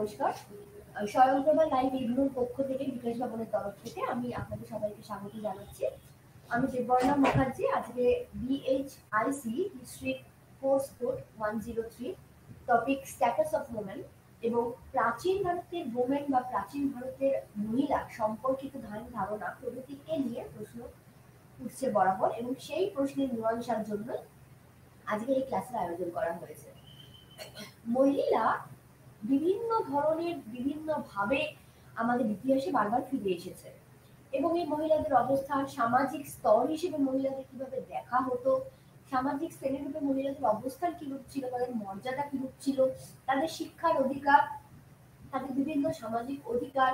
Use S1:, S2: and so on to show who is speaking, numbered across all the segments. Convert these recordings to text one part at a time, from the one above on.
S1: নমস্কার। স্বয়ংপ্রভা live ignore পক্ষ থেকে বিকাশ ভবনের তরফ থেকে আমি আপনাদের সবাইকে স্বাগত জানাচ্ছি। আমি দেববর্ণা মুখার্জি। আজকে BHIC history course code 103 topic status of women এবং প্রাচীন ভারতের ওমেন বা প্রাচীন ভারতের মহিলা সম্পর্কিত ধারণা প্রভৃতিকে নিয়ে প্রশ্ন উঠছে বরাবর, এবং সেই প্রশ্নের মীমাংসার জন্য আজকে এই ক্লাসের আয়োজন করা হয়েছে। মহিলা বিভিন্ন ধরনের বিভিন্ন ভাবে আমাদের ইতিহাসে বারবার ফিরে এসেছে, এবং এই মহিলাদের অবস্থান সামাজিক স্তর হিসেবে মহিলাদের কিভাবে দেখা হতো, সামাজিক শ্রেণীরূপে মহিলাদের অবস্থান কিরূপ ছিল, তাদের মর্যাদা কিরূপ ছিল, তাদের শিক্ষার অধিকার, তাদের বিভিন্ন সামাজিক অধিকার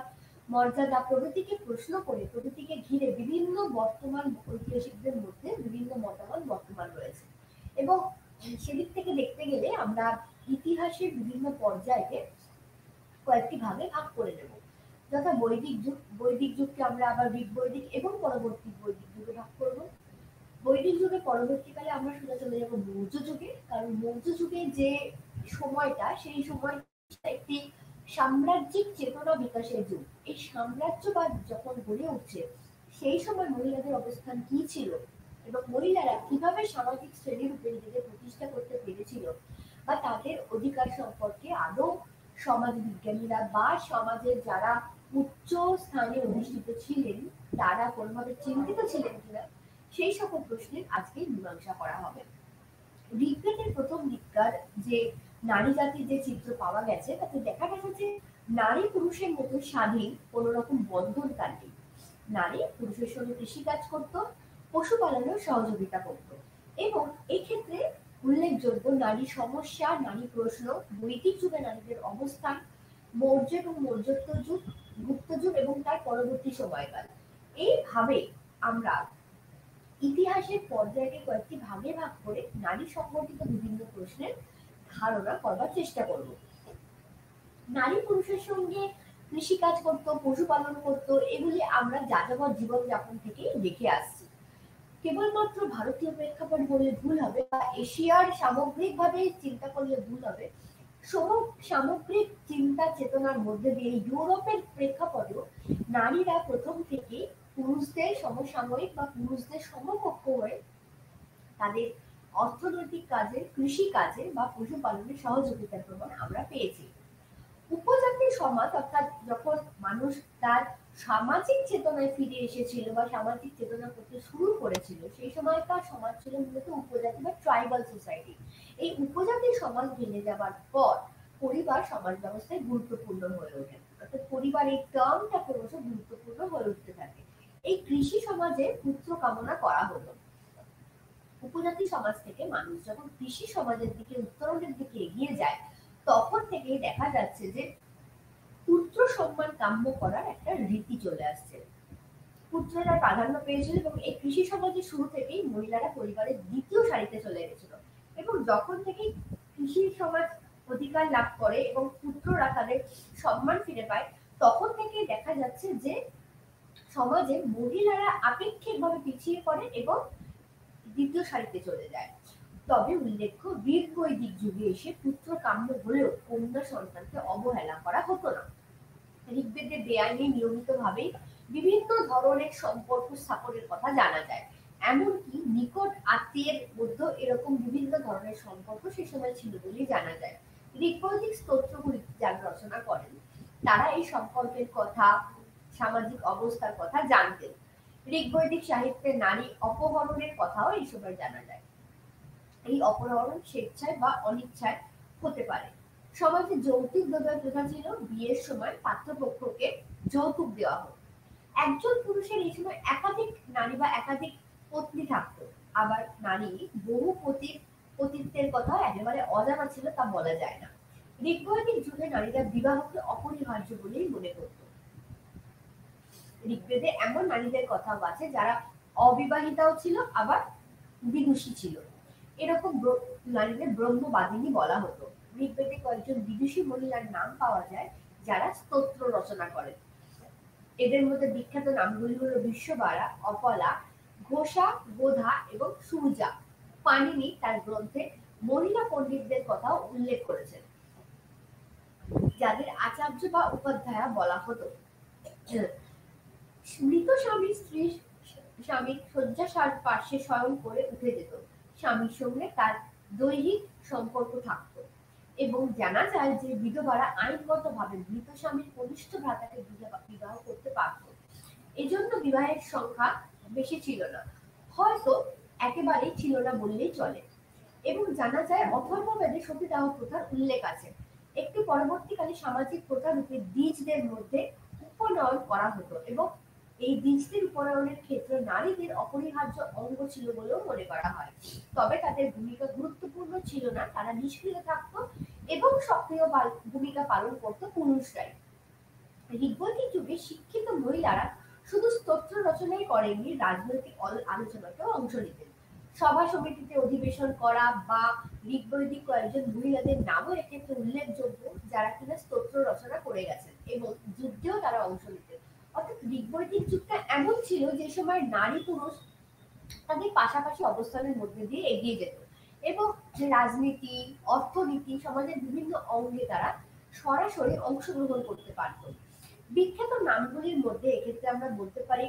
S1: মর্যাদা প্রভৃতিকে প্রশ্ন করে প্রভৃতিকে ঘিরে বিভিন্ন বর্তমান ঐতিহাসিকদের মধ্যে বিভিন্ন মতামত বর্তমান রয়েছে। এবং সেদিক থেকে দেখতে গেলে আমরা ইতিহাসের বিভিন্ন পর্যায়কে কয়েকটি ভাগে ভাগ করে নেব, যথা বৈদিক যুগ। বৈদিক যুগকে আমরা আবার ঋগ বৈদিক এবং পরবর্তী বৈদিক যুগে ভাগ করব। বৈদিক যুগে পরবর্তীকালে আমরা সোজা চলে যাব মৌর্য যুগে, কারণ মৌর্য যুগে যে সময়টা, সেই সময়টা একটি সাম্রাজ্যিক চেতনা বিকাশের যুগ। এই সাম্রাজ্যবাদ যখন গড়ে উঠছে, সেই সময় মহিলাদের অবস্থান কি ছিল এবং মহিলারা কিভাবে সামাজিক শ্রেণীরূপে নিজেদের প্রতিষ্ঠা করতে পেরেছিল, বা তাদের অধিকার সম্পর্কে আদৌ সমাজ বিজ্ঞানীরা বা সমাজের যারা উচ্চ স্থানে অধিষ্ঠিত ছিলেন তারা কোনোভাবে চিন্তিত ছিলেন কিনা, সেই সকল প্রশ্নের আজকে মীমাংসা করা হবে। ঋগ্বেদের প্রথম দিককার যে নারী জাতির যে চিত্র পাওয়া গেছে, তাতে দেখা গেছে যে নারী পুরুষের মতো স্বাধীন কোন রকম বন্ধনকার নেই। নারী পুরুষের সঙ্গে কৃষিকাজ করত, পশুপালনেও সহযোগিতা করত, এবং এই ক্ষেত্রে উল্লেখযোগ্য নারী সমস্যা, নারী প্রশ্ন, বৈদিক যুগে নারীদের অবস্থান, মৌর্য এবং মৌর্যোত্তর যুগ, গুপ্ত যুগ এবং তার পরবর্তী সময়কাল, এইভাবে আমরা ইতিহাসের পর্যায়কে কয়েকটি ভাগে ভাগ করে নারী সম্পর্কিত বিভিন্ন প্রশ্নের ধারণা করবার চেষ্টা করব। নারী পুরুষের সঙ্গে কৃষিকাজ করত, পশুপালন করত, এগুলি আমরা যাযাবর জীবনযাপন থেকে দেখে আসছি। কেবলমাত্র ভারতীয় প্রেক্ষাপট বললে ভুল হবে, বা এশিয়ার সামগ্রিকভাবে চিন্তা করলে ভুল হবে। সামগ্রিক চিন্তা চেতনার মধ্যে দিয়ে ইউরোপের প্রেক্ষাপটেও নারীরা প্রথম থেকে পুরুষদের সমসাময়িক বা পুরুষদের সমকক্ষ হয়ে তাদের অর্থনৈতিক কাজে, কৃষি কাজে বা পশুপালনের সহযোগিতার প্রমাণ আমরা পেয়েছি। উপজাতি সমাজ, অর্থাৎ যখন মানুষ তার সামাজিক চেতনায় ফিরে এসেছিল বা সামাজিক চেতনা করতে শুরু করেছিল, সেই সময়কার সমাজ ছিল মূলত উপজাতি বা ট্রাইবাল সোসাইটি। এই উপজাতি সমাজ ভেঙে যাবার পর পরিবার সমাজ ব্যবস্থায় গুরুত্বপূর্ণ হয়ে ওঠে, অর্থাৎ পরিবার এই টার্মটা ক্রমশ গুরুত্বপূর্ণ হয়ে উঠতে থাকে। এই কৃষি সমাজে পুত্র কামনা করা হতো। উপজাতি সমাজ থেকে মানুষ যখন কৃষি সমাজের দিকে, উত্তরণের দিকে এগিয়ে যায়, তখন থেকেই দেখা যাচ্ছে যে পুত্র সম্মান কাম্য করার একটা রীতি চলে আসছে। পুত্ররা প্রাধান্য পেয়েছিল, এবং এই কৃষি সমাজের শুরু থেকেই মহিলারা পরিবারের দ্বিতীয় সারিতে চলে গেছিল। এবং যখন থেকে কৃষি সমাজ অধিকার লাভ করে এবং পুত্ররা তাদের সম্মান ফিরে পায়, তখন থেকেই দেখা যাচ্ছে যে সমাজে মহিলারা আপেক্ষিকভাবে পিছিয়ে পড়ে এবং দ্বিতীয় সারিতে চলে যায়। তবে উল্লেখ্য, ঋগ বৈদিক যুগে এসে পুত্র কাম্য হলেও কন্যা সন্তানকে অবহেলা করা হতো না। ঋগ্বেদে বেআইনি নিয়মিতভাবে বিভিন্ন ধরনের সম্পর্ক স্থাপনের কথা জানা যায়। এমনকি নিকট আত্মীয়ের মধ্যে এরকম বিভিন্ন ধরনের সম্পর্ক সে সময় ছিল বলে জানা যায়। ঋগ্বৈদিক স্তোত্রগুলি যারা রচনা করেন, তারা এই সম্পর্কের কথা, সামাজিক অবস্থার কথা জানতেন। ঋগ্বৈদিক সাহিত্যে নারী অপহরণের কথাও এই সময় জানা যায়। এই অপহরণ স্বেচ্ছায় বা অনিচ্ছায় হতে পারে। সমাজে যৌতুক দেওয়ার প্রথা ছিল। বিয়ের সময় পাত্রপক্ষকে যৌতুক দেওয়া হতো। একজন পুরুষের এই সময় একাধিক নারী বা একাধিক পত্নী থাকতো। আবার নারী বহু পতিত্বের কথা একেবারে অজানা ছিল, তা বলা যায় না। ঋগ্বৈদিক যুগে নারীরা বিবাহকে অপরিহার্য বলেই মনে করত। ঋগ্বেদে এমন নারীদের কথাও আছে যারা অবিবাহিতাও ছিল, আবার বিদুষী ছিল। এরকম নারীদের ব্রহ্মবাদিনী বলা হতো। ঋগ্বেদে কয়েকজন বিদুষী মহিলার নাম পাওয়া যায় যারা স্তোত্র রচনা করেন। এদের মধ্যে বিখ্যাত নামগুলি হলো বিশ্ববারা, অপলা, ঘোষা, গোধা এবং সূর্যা। পাণিনি তার গ্রন্থে মহিলা পণ্ডিতদের কথাও উল্লেখ করেছেন, যাদের আচার আচার্য বা উপাধ্যায়া বলা হতো। মৃত স্বামীর স্ত্রী স্বামীর শয্যাশার পার্শ্বে শয়ন করে উঠে যেত। স্বামীর সঙ্গে তার দৈহিক সম্পর্ক থাকত এবং জানা যায় যে বিধবারা আইনগতভাবে মৃত স্বামীর কনিষ্ঠ ভ্রাতাকে বিবাহ করতে পারত। এজন্য বিবাহের সংখ্যা বেশি ছিল না, হয়তো একেবারেই ছিল না বললেই চলে। এবং জানা যায় অথর্ববেদে সতীদাহ প্রথার উল্লেখ আছে। একটি পরবর্তীকালে সামাজিক প্রথা রূপে দ্বিজদের মধ্যে উপনয়ন করা হতো এবং এই দ্বিজদের উপনয়নের ক্ষেত্রে নারীদের অপরিহার্য অঙ্গ ছিল বলেও মনে করা হয়। তবে তাদের ভূমিকা গুরুত্বপূর্ণ ছিল না, তারা নিষ্ক্রিয় থাকতো এবং সক্রিয় ভূমিকা পালন করতো পুরুষরাই। ঋগ্বৈদিক যুগে শিক্ষিত মহিলারা শুধু স্তোত্র রচনাই করেননি, রাজনৈতিক আলোচনাতেও অংশ নিতেন। সভা সমিতিতে অধিবেশন করা বা ঋগ্বৈদিক কয়েকজন মহিলাদের নামও এক্ষেত্রে উল্লেখযোগ্য, যারা কিনা স্তোত্র রচনা করে গেছেন এবং যুদ্ধেও তারা অংশ নিতেন। অর্থাৎ ঋগ্বৈদিক যুগটা এমন ছিল যে সময় নারী পুরুষ তাদের পাশাপাশি অবস্থানের মধ্যে দিয়ে এগিয়ে যেত এবং রাজনীতি, অর্থনীতি, সমাজের বিভিন্ন অঙ্গে তারা সরাসরি অংশগ্রহণ করতে পারত। বিখ্যাত নামগুলির মধ্যে এক্ষেত্রে আমরা বলতে পারি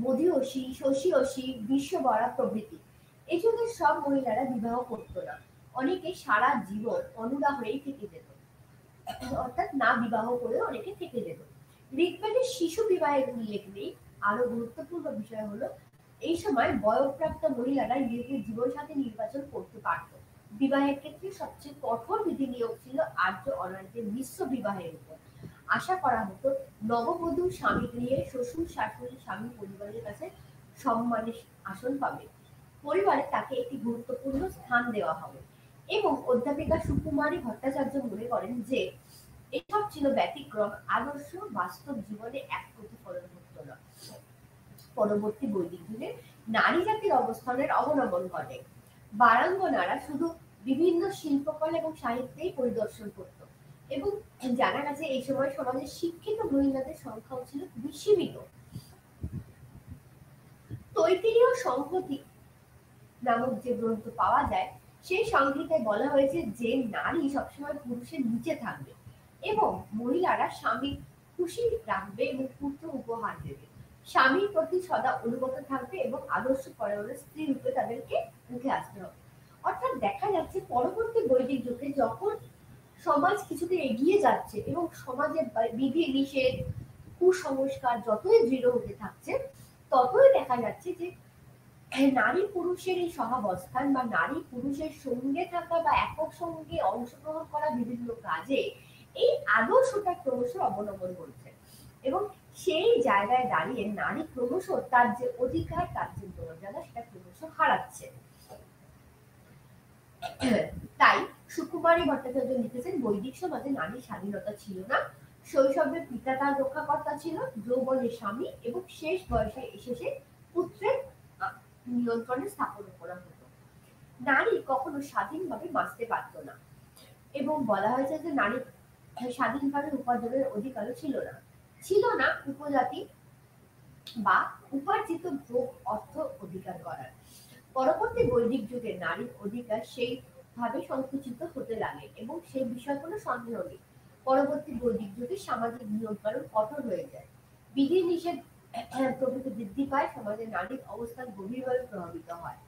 S1: মধুয়সী, শশীয়সী, বিশ্ববরা প্রভৃতি। এই যুগের সব মহিলারা বিবাহ করত না, অনেকে সারা জীবন অনুরা হয়েই থেকে যেত, অর্থাৎ না বিবাহ করে অনেকে থেকে যেত। ঋগ্বেদে শিশু বিবাহের উল্লেখ নেই। আরো গুরুত্বপূর্ণ বিষয় হলো এই সময় বয়ঃপ্রাপ্ত মহিলারা নিজেদের জীবনসাথী নির্বাচন করতে পারত। বিবাহের ক্ষেত্রে সবচেয়ে কঠোর বিধি নিয়োগ ছিল আর্য অনার্যের মিশ্র বিবাহের উপর। আশা করা হতো নববধূ স্বামী গৃহে শ্বশুর শাশুড়ি স্বামী পরিবারের কাছে সম্মানের আসন পাবে, পরিবারে তাকে একটি গুরুত্বপূর্ণ স্থান দেওয়া হবে। এবং অধ্যাপিকা সুকুমারী ভট্টাচার্য মনে করেন যে এসব ছিল ব্যতিক্রম, আদর্শ বাস্তব জীবনে এক প্রতিফলন হতো না। পরবর্তী বৈদিক যুগে নারী জাতির অবস্থানের অবনমন ঘটে। বারাঙ্গনারা শুধু বিভিন্ন শিল্পকলা এবং সাহিত্যেই পরিদর্শন করত এবং জানা গেছে এই সময় সমাজের শিক্ষিত মহিলাদের সংখ্যাও ছিল খুবই সীমিত। তৈত্তিরীয় সংহতি নামক যে গ্রন্থ পাওয়া যায় সেই সংহিতায় বলা হয়েছে যে নারী সবসময় পুরুষের নিচে থাকবে এবং মহিলারা স্বামী খুশি রাখবে এবং পুত্র উপহার দেবে, স্বামীর প্রতি সদা অনুগত থাকবে এবং আদর্শ পরায়ণের স্ত্রী রূপে তাদেরকে উঠে আসতে হবে। অর্থাৎ দেখা যাচ্ছে পরবর্তী বৈদিক যুগে যখন সমাজ কিছুতে এগিয়ে যাচ্ছে এবং সমাজের বিধি নিষেধ, কুসংস্কার যতই দৃঢ় হতে থাকছে, ততই দেখা যাচ্ছে যে নারী পুরুষের এই সহাবস্থান বা নারী পুরুষের সঙ্গে থাকা বা একক সঙ্গে অংশগ্রহণ করা বিভিন্ন কাজে এই আদর্শটা ক্রমশ অবলম্বন করছে এবং সেই জায়গায় দাঁড়িয়ে নারী ক্রমশ তার যে অধিকার, তার যে মর্যাদা, সেটা ক্রমশ হারাচ্ছে। তাই সুকুমারী ভট্টাচার্য লিখেছেন বৈদিক সমাজে নারীর স্বাধীনতা ছিল না। শৈশবে পিতা তার রক্ষাকর্তা ছিল, যৌবনে স্বামী এবং শেষ বয়সে এসে পুত্রের নিয়ন্ত্রণে স্থাপন করা হতো। নারী কখনো স্বাধীনভাবে বাঁচতে পারত না এবং বলা হয়েছে যে নারী স্বাধীনভাবে উপার্জনের অধিকারও ছিল না, ছিল না উপজাতি বা উপার্জিত ভোগ অর্থ অধিকার করার। পরবর্তী বৈদিক যুগে নারীর অধিকার সেইভাবে সংকুচিত হতে লাগে এবং সেই বিষয়ে কোনো সন্দেহ নেই। পরবর্তী বৈদিক যুগে সামাজিক নিয়মকানুন কঠোর হয়ে যায়, বিধি নিষেধ প্রভৃতি বৃদ্ধি পায়, সমাজে নারীর অবস্থান গভীরভাবে প্রভাবিত হয়।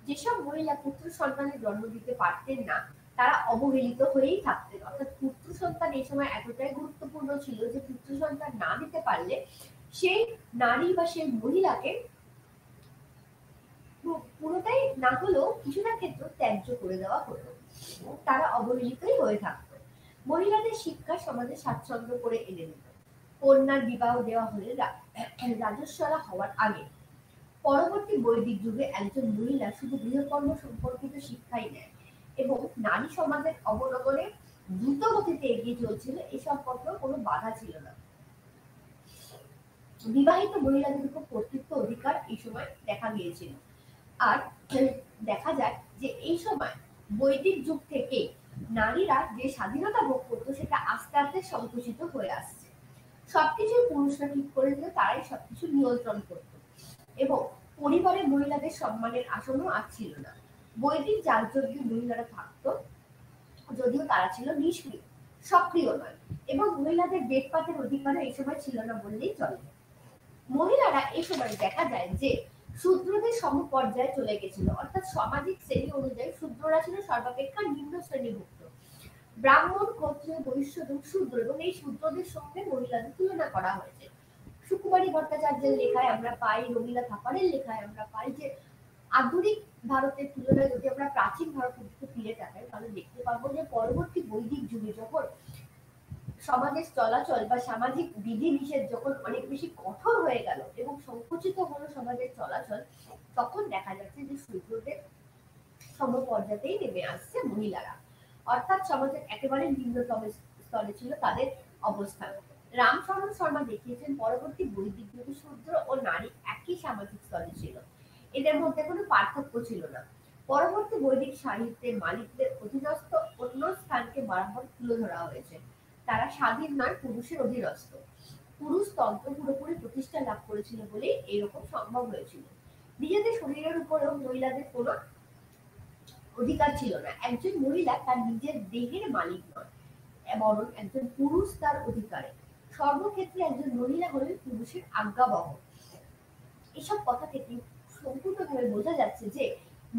S1: যেসব মহিলা পুত্র সন্তানের জন্ম দিতে পারতেন না তারা অবহেলিত হয়েই থাকতেন। অর্থাৎ পুত্র সন্তান এই সময় এতটাই গুরুত্বপূর্ণ ছিল যে পুত্র সন্তান না দিতে পারলে সেই নারী বা সেই মহিলাকে পুরোটাই না হলেও কিছুটা ক্ষেত্র ত্যায্য করে দেওয়া হতো, তারা অবহেলিতই হয়ে থাকতো। মহিলাদের শিক্ষা সমাজে স্বাচ্ছন্দ্য করে এনে দিত। কন্যার বিবাহ দেওয়া হলে রাজস্বলা হওয়ার আগে পরবর্তী বৈদিক যুগে একজন মহিলা শুধু গৃহকর্ম সম্পর্কিত শিক্ষাই নেয় এবং নারী সমাজের অবনমনে দ্রুত গতিতে এগিয়ে চলছিল, এ সম্পর্কেও কোনো বাধা ছিল না। বিবাহিত মহিলাদের উপর কর্তৃত্ব অধিকার এই সময় দেখা গিয়েছিল। আর দেখা যায় যে এই সময় বৈদিক যুগ থেকে নারীরা যে স্বাধীনতা ভোগ করতো সেটা আস্তে আস্তে সংকুচিত হয়ে আসছে। সবকিছু পুরুষরা ঠিক করে দিলে তারাই সবকিছু নিয়ন্ত্রণ করত এবং পরিবারে মহিলাদের সম্মানের আসনও আর ছিল না। বৈদিক যাগযজ্ঞে মহিলারা থাকতো যদিও তারা ছিল নিষ্ক্রিয়। সক্রিয় নয় এবং মহিলাদের বেদপাতের অধিকারও এই সময় ছিল না বললেই চলে। মহিলারা এই সময় দেখা যায় যে শূদ্রদের সমপর্যায়ে চলে গেছিল, অর্থাৎ সামাজিক শ্রেণী অনুযায়ী শূদ্ররা ছিল সর্বাপেক্ষা নিম্ন শ্রেণীভুক্ত। ব্রাহ্মণ, ক্ষত্রিয়, বৈশ্য এবং শূদ্র, এবং এই শূদ্রদের সঙ্গে মহিলাদের তুলনা করা হয়েছে। সুকুমারী ভট্টাচার্যের লেখায় আমরা পাই, রমিলা থাপারের লেখায় আমরা পাই যে আধুনিক ভারতের তুলনায় যদি আমরা প্রাচীন ভারতের দিকে ফিরে তাকাই তাহলে দেখতে পাবো যে পরবর্তী বৈদিক যুগে যখন সমাজের চলাচল বা সামাজিক বিধিনিষেধ যখন অনেক বেশি কঠোর হয়ে গেল এবং সংকুচিত হলো সমাজের চলাচল, তখন দেখা যাচ্ছে যে শূদ্রদের সমপর্যাতেই নেমে আসছে মহিলারা, অর্থাৎ সমাজের একেবারে নিম্নতম স্তরে ছিল তাদের অবস্থান। রামশরণ শর্মা দেখিয়েছেন পরবর্তী বৈদিক যুগে শূদ্র ও নারী একই সামাজিক স্তরে ছিল, এদের মধ্যে কোনো পার্থক্য ছিল না। পরবর্তী বৈদিক সাহিত্যে মালিকদের অধীনস্থ অন্য স্থানকে বারবার তুলে ধরা হয়েছে, তারা স্বাধীন নয়, পুরুষের অধীনস্থ। পুরুষতন্ত্র পুরোপুরি প্রতিষ্ঠা লাভ করেছিল বলেই এরকম সম্ভব হয়েছিল। নিজেদের শরীরের উপরেও মহিলাদের কোনো অধিকার ছিল না। একজন মহিলা তার নিজের দেহের মালিক নয়, বরং একজন পুরুষ তার অধিকারে। সর্বক্ষেত্রে একজন মহিলা হলেন পুরুষের আজ্ঞাবহ। এসব কথা থেকে সম্পূর্ণভাবে বোঝা যাচ্ছে যে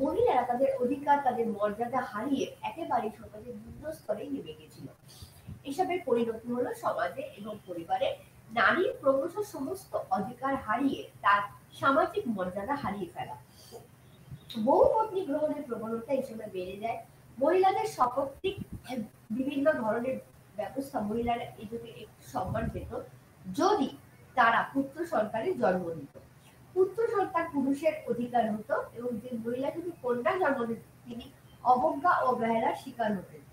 S1: মহিলারা তাদের অধিকার, তাদের মর্যাদা হারিয়ে একেবারে সমাজের নিম্ন স্তরে নেমে গেছিল। এসবের পরিণতি হলো সমাজে এবং পরিবারে নারীর ক্রমশ সমস্ত অধিকার হারিয়ে তার সামাজিক মর্যাদা হারিয়ে ফেলা। বহু পত্নী গ্রহণের প্রবণতা এই সময় বেড়ে যায়। মহিলাদের সপত্নিক বিভিন্ন ধরনের ব্যবস্থা, মহিলারা এই যুগে একটু সম্মান পেত যদি তারা পুত্র সন্তানের জন্ম দিত। পুত্র সন্তান পুরুষের অধিকার হতো এবং যে মহিলা যদি কন্যা জন্ম দিত তিনি অবজ্ঞা ও অবহেলার শিকার হতেন।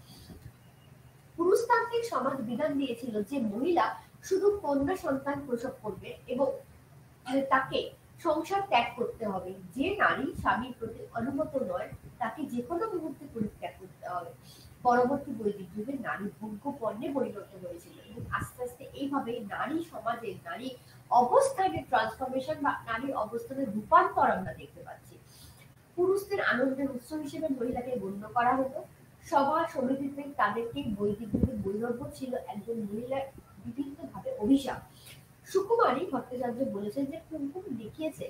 S1: পুরুষতান্ত্রিক সমাজ বিধান দিয়েছিল যে মহিলা শুধু কন্যা সন্তান প্রসব করবে এবং তাকে সংসার ত্যাগ করতে হবে। যে নারী স্বামীর প্রতি অনুগত নয় তাকে যে কোনো মুহূর্তে পরিত্যাগ করতে হবে। পরবর্তী বৈদিক যুগে নারী ভোগ্য পণ্যে পরিণত হয়েছিল এবং আস্তে আস্তে এইভাবে নারী সমাজে নারী অবস্থানের ট্রান্সফরমেশন বা নারীর অবস্থানের রূপান্তর আমরা দেখতে পাচ্ছি। পুরুষদের আনন্দের উৎস হিসেবে মহিলাকে গণ্য করা হতো। সভা সমিতিতে তাদেরকে বৈদিক যুগে বৈধব্য ছিল একজন মহিলার বিভিন্নভাবে অভিশাপ। সুকুমারী ভট্টাচার্য বলেছেন যে কুমকুম দেখিয়েছে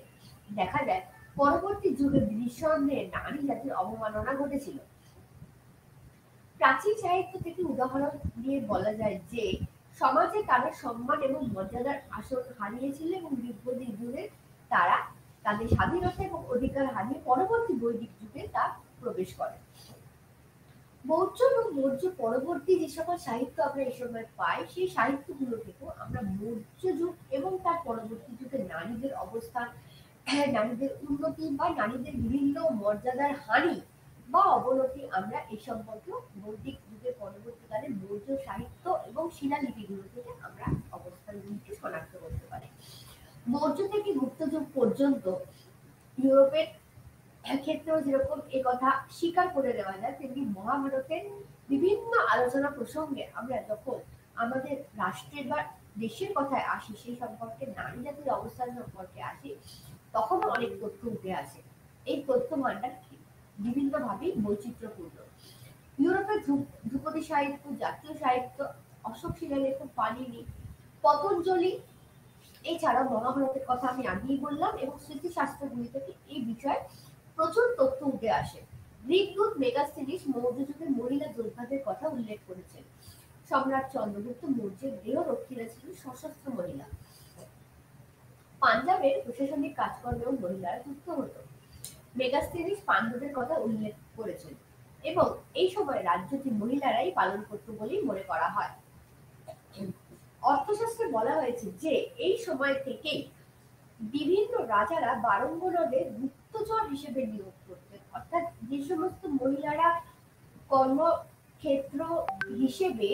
S1: দেখা যায় পরবর্তী যুগে নিঃসন্দেহে নারী জাতির অবমাননা ঘটেছিল। প্রাচীন সাহিত্য থেকে উদাহরণ দিয়ে বলা যায় যে সমাজে তাদের সম্মান এবং মর্যাদার আসন হারিয়েছিল এবং বৈদিক যুগে তারা তাদের স্বাধীনতা এবং অধিকার হারিয়ে পরবর্তী বৈদিক যুগে তা প্রবেশ করে। মৌর্য এবং মৌর্য পরবর্তী যে সকল সাহিত্য আমরা এই সময় পাই সেই সাহিত্যগুলো থেকেও আমরা মৌর্য যুগ এবং তার পরবর্তী যুগে নারীদের অবস্থান, নারীদের উন্নতি বা নারীদের বিভিন্ন মর্যাদার হানি বা অবনতি আমরা এই সম্পর্কে বৈদিক যুগের পরবর্তীকালে মৌর্য সাহিত্য এবং শিলালিপিগুলো থেকে আমরা অবস্থানগুলিকে শনাক্ত করতে পারি। মৌর্য থেকে গুপ্ত যুগ পর্যন্ত ইউরোপের ক্ষেত্রেও যেরকম এ কথা স্বীকার করে দেওয়া যায়, তেমনি মহাভারতের বিভিন্ন আলোচনা প্রসঙ্গে আমরা যখন আমাদের রাষ্ট্রের বা দেশের কথায় আসি, সেই সম্পর্কে নারী জাতির অবস্থান সম্পর্কে আসি, তখনও অনেক তথ্য উঠে আসে। এই তথ্য ভাণ্ডার বিভিন্নভাবেই বৈচিত্র্যপূর্ণ। ইউরোপের ধ্রুপদী সাহিত্য, জাতীয় সাহিত্য, অশোক শিলালেখ, পাণিনি, পতঞ্জলি, এছাড়াও মহাভারতের কথা আমি আগেই বললাম এবং স্মৃতিশাস্ত্রগুলি থেকে এই বিষয়ে প্রচুর তথ্য উঠে আসে। গ্রীকদূত মেগাস্থেনিস মৌর্য যুগের মহিলা যোদ্ধাদের কথা উল্লেখ করেছেন। সম্রাট চন্দ্রগুপ্ত মৌর্যের গৃহরক্ষীরা ছিলেন সশস্ত্র মহিলা। পাঞ্জাবের প্রশাসনিক কাজকর্মেও মহিলারা যুক্ত হতো। মেগাস্থেনিস পাণ্ডবদের কথা উল্লেখ করেছেন এবং এই সময় রাজ্যটি মহিলারাই পালন করত বলেই মনে করা হয়। অর্থশাস্ত্রে বলা হয়েছে যে এই সময় থেকেই বিভিন্ন রাজারা বারঙ্গনাদের গুপ্তচর হিসেবে নিয়োগ করতেন, অর্থাৎ যে সমস্ত মহিলারা কর্মক্ষেত্র হিসেবে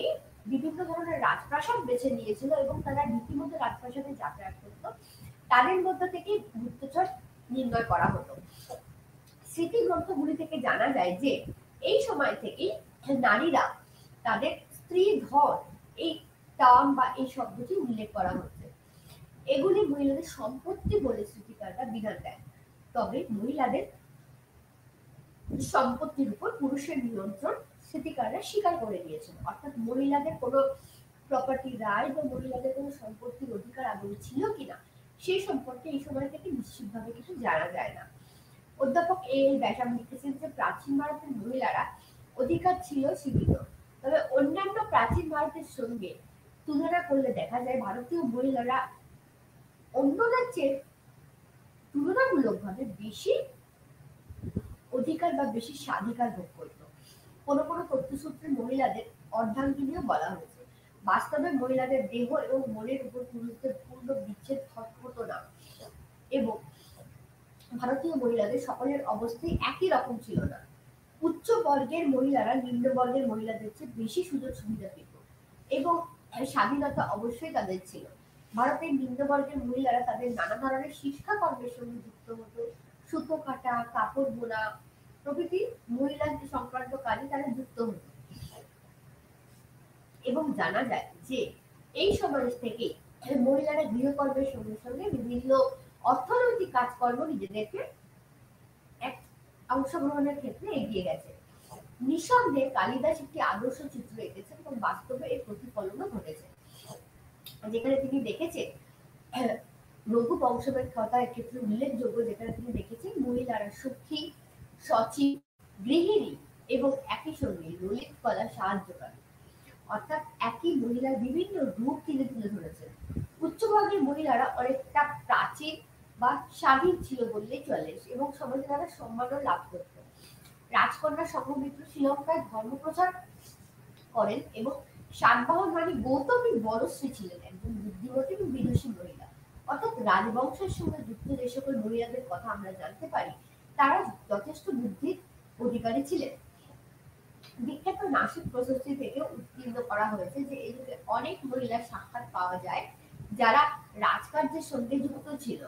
S1: বিভিন্ন ধরনের রাজপ্রাসাদ বেছে নিয়েছিল এবং তারা রীতিমতো রাজপ্রাসাদে যাতায়াত করত, তাদের মধ্যে থেকে গুপ্তচর নির্ণয় করা হতো। স্মৃতি গ্রন্থগুলি থেকে জানা যায় যে এই সময় থেকেই নারীরা তাদের স্ত্রী ধন এই টার্ম বা এই শব্দটি উল্লেখ করা হচ্ছে। এগুলি মহিলাদের সম্পত্তি বলে স্মৃতিকাররা বিধান দেন, তবে মহিলাদের সম্পত্তির উপর পুরুষের নিয়ন্ত্রণ স্থিতিকাররা স্বীকার করে নিয়েছেন। অর্থাৎ মহিলাদের কোনো প্রপার্টি রাইট বা মহিলাদের কোনো সম্পত্তির অধিকার আদৌ ছিল কিনা সেই সম্পর্কে এই সময় থেকে নিশ্চিতভাবে কিছু জানা যায় না। অধ্যাপক এ এল ব্যাসাম লিখেছেন যে প্রাচীন ভারতের মহিলারা অধিকার ছিল সীমিত, তবে অন্যান্য প্রাচীন ভারতের সঙ্গে তুলনা করলে দেখা যায় ভারতীয় মহিলারা অন্যদের চেয়ে তুলনামূলকভাবে বেশি অধিকার বা বেশি স্বাধিকার ভোগ করত। কোনো কোনো তথ্যসূত্রে মহিলাদের অর্ধাঙ্গিনীও বলা হয়েছে। বাস্তবে মহিলাদের দেহ এবং মনের উপর পুরুষদের পূর্ণ বিচ্ছেদ হতো না এবং ভারতীয় মহিলাদের সকলের অবস্থাই একই রকম ছিল না। উচ্চ বর্গের মহিলারা নিম্ন বর্গের মহিলাদের চেয়ে বেশি সুযোগ সুবিধা পেত এবং স্বাধীনতা অবশ্যই তাদের ছিল। ভারতের নিম্নবর্গের মহিলারা তাদের নানা ধরনের শিক্ষা কর্মের সঙ্গে যুক্ত হতো। সুতো কাটা, কাপড় বোনা প্রভৃতি মহিলা সংক্রান্ত কাজে তারা যুক্ত হতো এবং জানা যায় যে এই সমাজ থেকে মহিলারা গৃহকর্মের সঙ্গে সঙ্গে বিভিন্ন অর্থনৈতিক কাজকর্ম নিজেদেরকে এক অংশগ্রহণের ক্ষেত্রে এগিয়ে গেছে। নিঃসন্দেহে কালিদাস একটি আদর্শ চিত্র এঁকেছেন এবং বাস্তবে এর প্রতিফলনও ঘটেছে, যেখানে তিনি দেখেছেন রঘু বংশমের কথা এক্ষেত্রে উল্লেখযোগ্য, যেখানে তিনি দেখেছেন মহিলারা সুখী, সচিব, গৃহিণী এবং একই সঙ্গে ললিত কলা সাহায্যকারী, অর্থাৎ একই মহিলার বিভিন্ন রূপ তিনি তুলে ধরেছেন। উচ্চবর্গের মহিলারা অনেকটা প্রাচীন বা স্বাধীন ছিল বললেই চলে এবং সমাজে তারা সম্মানও লাভ করত। রাজকন্যা সংঘমিত্র শ্রীলঙ্কায় ধর্মপ্রচার করেন এবং সাতবাহন রানী গৌতমী বড়শ্রী ছিলেন একজন বুদ্ধিমতী এবং বিদুষী মহিলা। অর্থাৎ রাজবংশের সঙ্গে যুক্ত যে সকল মহিলাদের কথা আমরা জানতে পারি তারা যথেষ্ট বুদ্ধির অধিকারী ছিলেন। বিখ্যাত নাসিক প্রশস্তি থেকে উত্তীর্ণ করা হয়েছে যে এই যুগে অনেক মহিলার সাক্ষাৎ পাওয়া যায় যারা রাজকার্যের সঙ্গে যুক্ত ছিল।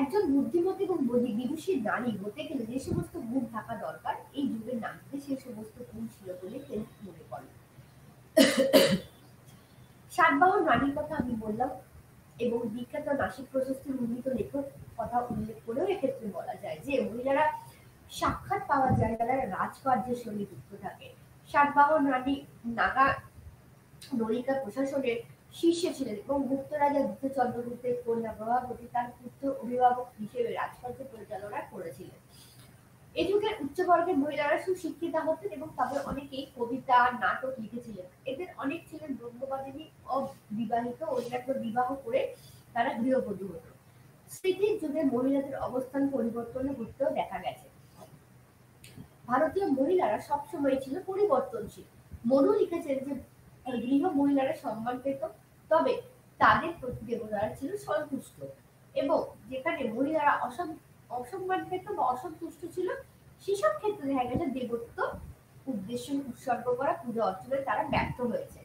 S1: একজন বুদ্ধিমতী এবং বিদুষী নারী হতে গেলে যে সমস্ত গুণ থাকা দরকার এই যুগের নারীতে সেই সমস্ত গুণ ছিল বলে তিনি মনে করেন। সাতবাহন রানীর কথা আমি বললাম এবং বিখ্যাত নাসিক প্রশস্তির উন্নীত লেখক কথা উল্লেখ করেও এক্ষেত্রে বলা যায় যে মহিলারা সাক্ষাৎ পাওয়া যায় যারা রাজকার্যের সঙ্গে যুক্ত থাকে। সাতবাহন রানী নাগা নলিকা প্রশাসনের শীর্ষে ছিলেন এবং গুপ্ত রাজা দ্বিতীয় চন্দ্রগুপ্তের কন্যা প্রভাবতী তার পুত্র অভিভাবক হিসেবে রাজকার্য পরিচালনা করেছিলেন। এ যুগের উচ্চবর্গের মহিলারা সুশিক্ষিতা হতেন এবং তাদের অনেকেই কবিতা, নাটক লিখেছিলেন। এদের অনেক ছিলেন ব্রহ্মবাদিনী, অবিবাহিত, অন্যান্য বিবাহ করে তারা গৃহবধূ হতো। স্মৃতির যুগে মহিলাদের অবস্থান পরিবর্তন ঘটতেও দেখা গেছে। ভারতীয় মহিলারা সবসময় ছিল পরিবর্তনশীল। মনু লিখেছেন যে গৃহ মহিলারা সম্মান পেত, তবে তাদের প্রতি দেবতারা ছিল সন্তুষ্ট এবং যেখানে মহিলারা অসম্মান পেত বা অসন্তুষ্ট ছিল সেসব ক্ষেত্রে দেখা গেছে দেবত্ব উদ্দেশ্য উৎসর্গ করা পূজা অর্চনায় তারা ব্যর্থ হয়েছে।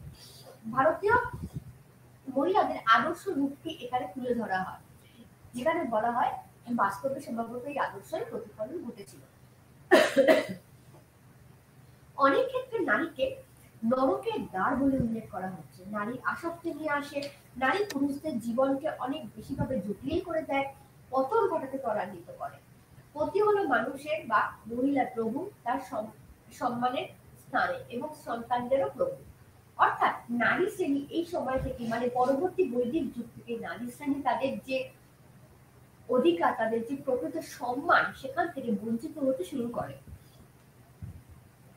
S1: ভারতীয় মহিলাদের আদর্শ রূপটি এখানে তুলে ধরা হয়, যেখানে বলা হয় বাস্তবে সম্ভবত এই আদর্শের প্রতিফলন ঘটেছিল। অনেক ক্ষেত্রে নারীকে নরকের দ্বার বলে উল্লেখ করা হচ্ছে। নারী আসক্তি নিয়ে আসে, নারী পুরুষদের জীবনকে অনেক বেশিভাবে জটিল করে দেয়, পতন ঘটাতে ত্বরান্বিত করে। পতি হলো মানুষের বা মহিলার প্রভু, তার সম্মানের স্থানে এবং সন্তানদেরও প্রভু। অর্থাৎ নারী শ্রেণী এই সময় থেকে মানে পরবর্তী বৈদিক যুগ থেকে নারী শ্রেণী তাদের যে অধিকার, তাদের যে প্রকৃত সম্মান সেখান থেকে বঞ্চিত হতে শুরু করে।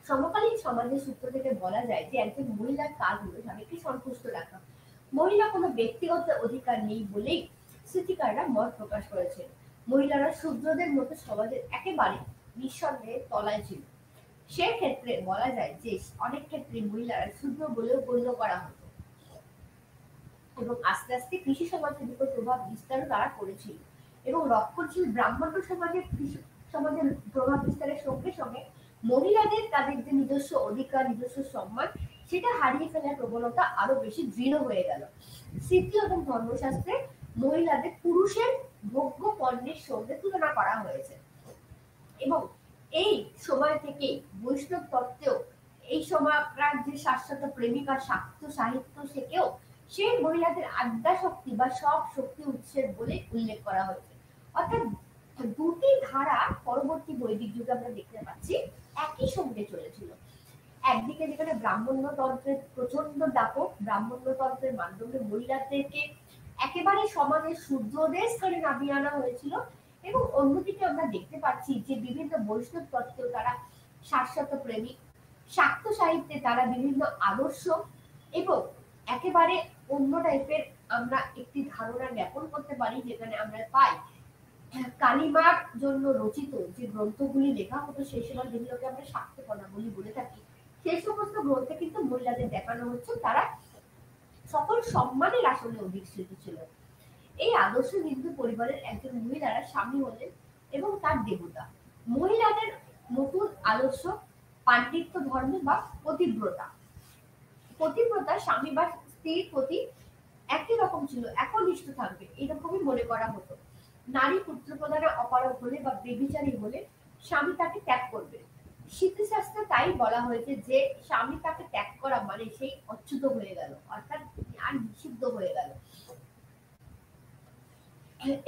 S1: সমকালীন সমাজের সূত্র থেকে বলা যায় যে একজন মহিলার কাজ হলো স্বামীকে সন্তুষ্ট রাখা। মহিলা কোনো ব্যক্তিগত অধিকার নেই বলেই স্থিতিকাররা মত প্রকাশ করেছেন। মহিলারা শূদ্রদের মতো সমাজের একেবারে নিঃসন্দেহে তলায় ছিল। সেক্ষেত্রে বলা যায় যে অনেক ক্ষেত্রে মহিলারা শূদ্র বলেও গণ্য করা হতো এবং আস্তে আস্তে কৃষি সমাজের উপর প্রভাব বিস্তারও তারা করেছিল এবং রক্ষণশীল ব্রাহ্মণ্য সমাজের প্রভাব বিস্তারের সঙ্গে সঙ্গে মহিলাদের তাদের যে নিজস্ব অধিকার, নিজস্ব সম্মান সেটা হারিয়ে ফেলার প্রবণতা আরো বেশি দৃঢ় হয়ে গেল। স্মৃতি এবং ধর্মশাস্ত্রে মহিলাদের পুরুষের ভোগ্য পণ্যের সঙ্গে তুলনা করা হয়েছে এবং এই সময় থেকে বৈষ্ণব তত্ত্বেও এই সময়কার যে শাশ্বত প্রেমিকা শাক্ত সাহিত্য থেকেও সেই মহিলাদের আদ্যা শক্তি বা সব শক্তি উৎসের বলে উল্লেখ করা হয়েছে। অর্থাৎ দুটি ধারা পরবর্তী বৈদিক যুগে আমরা দেখতে পাচ্ছি একই সঙ্গে চলেছিল। একদিকে যেখানে ব্রাহ্মণ্যতন্ত্রের প্রচন্ড দাপট, ব্রাহ্মণ্যতন্ত্রের মাধ্যমে মহিলাদেরকে একেবারে সমাজের শূদ্রদের স্থানে নামিয়ে আনা হয়েছিল, এবং অন্যদিকে আমরা দেখতে পাচ্ছি যে বিভিন্ন বৈষ্ণব তত্ত্ব তারা শাশ্বত প্রেমিক, শাক্ত সাহিত্যে তারা বিভিন্ন আদর্শ এবং একেবারে অন্য টাইপের আমরা একটি ধারণা জ্ঞাপন করতে পারি, যেখানে আমরা পাই কালিমার জন্য রচিত যে গ্রন্থগুলি লেখা হতো সেই সময়, যেগুলোকে আমরা শাক্তকণাবলী বলে থাকি, সেই সমস্ত গ্রন্থে কিন্তু মহিলাদের দেখানো হচ্ছে তারা সকল সম্মানের আসলে অধিষ্ঠিত ছিল। এই আদর্শ হিন্দু পরিবারের একজন মহিলারা স্বামী হলেন এবং তার দেবতা। মহিলাদের নতুন আদর্শ পাণ্ডিত্য ধর্ম বা পতিব্রতা। পতিব্রতা স্বামী বা স্ত্রীর প্রতি একই রকম ছিল, একনিষ্ঠ থাকবে এরকমই মনে করা হতো। নারী পুত্রপ্রদানে অপারগ হলে বা বেবিচারী হলে স্বামী তাকে ত্যাগ করবে। স্মৃতিশাস্ত্রে তাই বলা হয়েছে যে স্বামী তাকে ত্যাগ করা মানে সেই অচ্যুত হয়ে গেল, অর্থাৎ আর নিষিদ্ধ হয়ে গেল।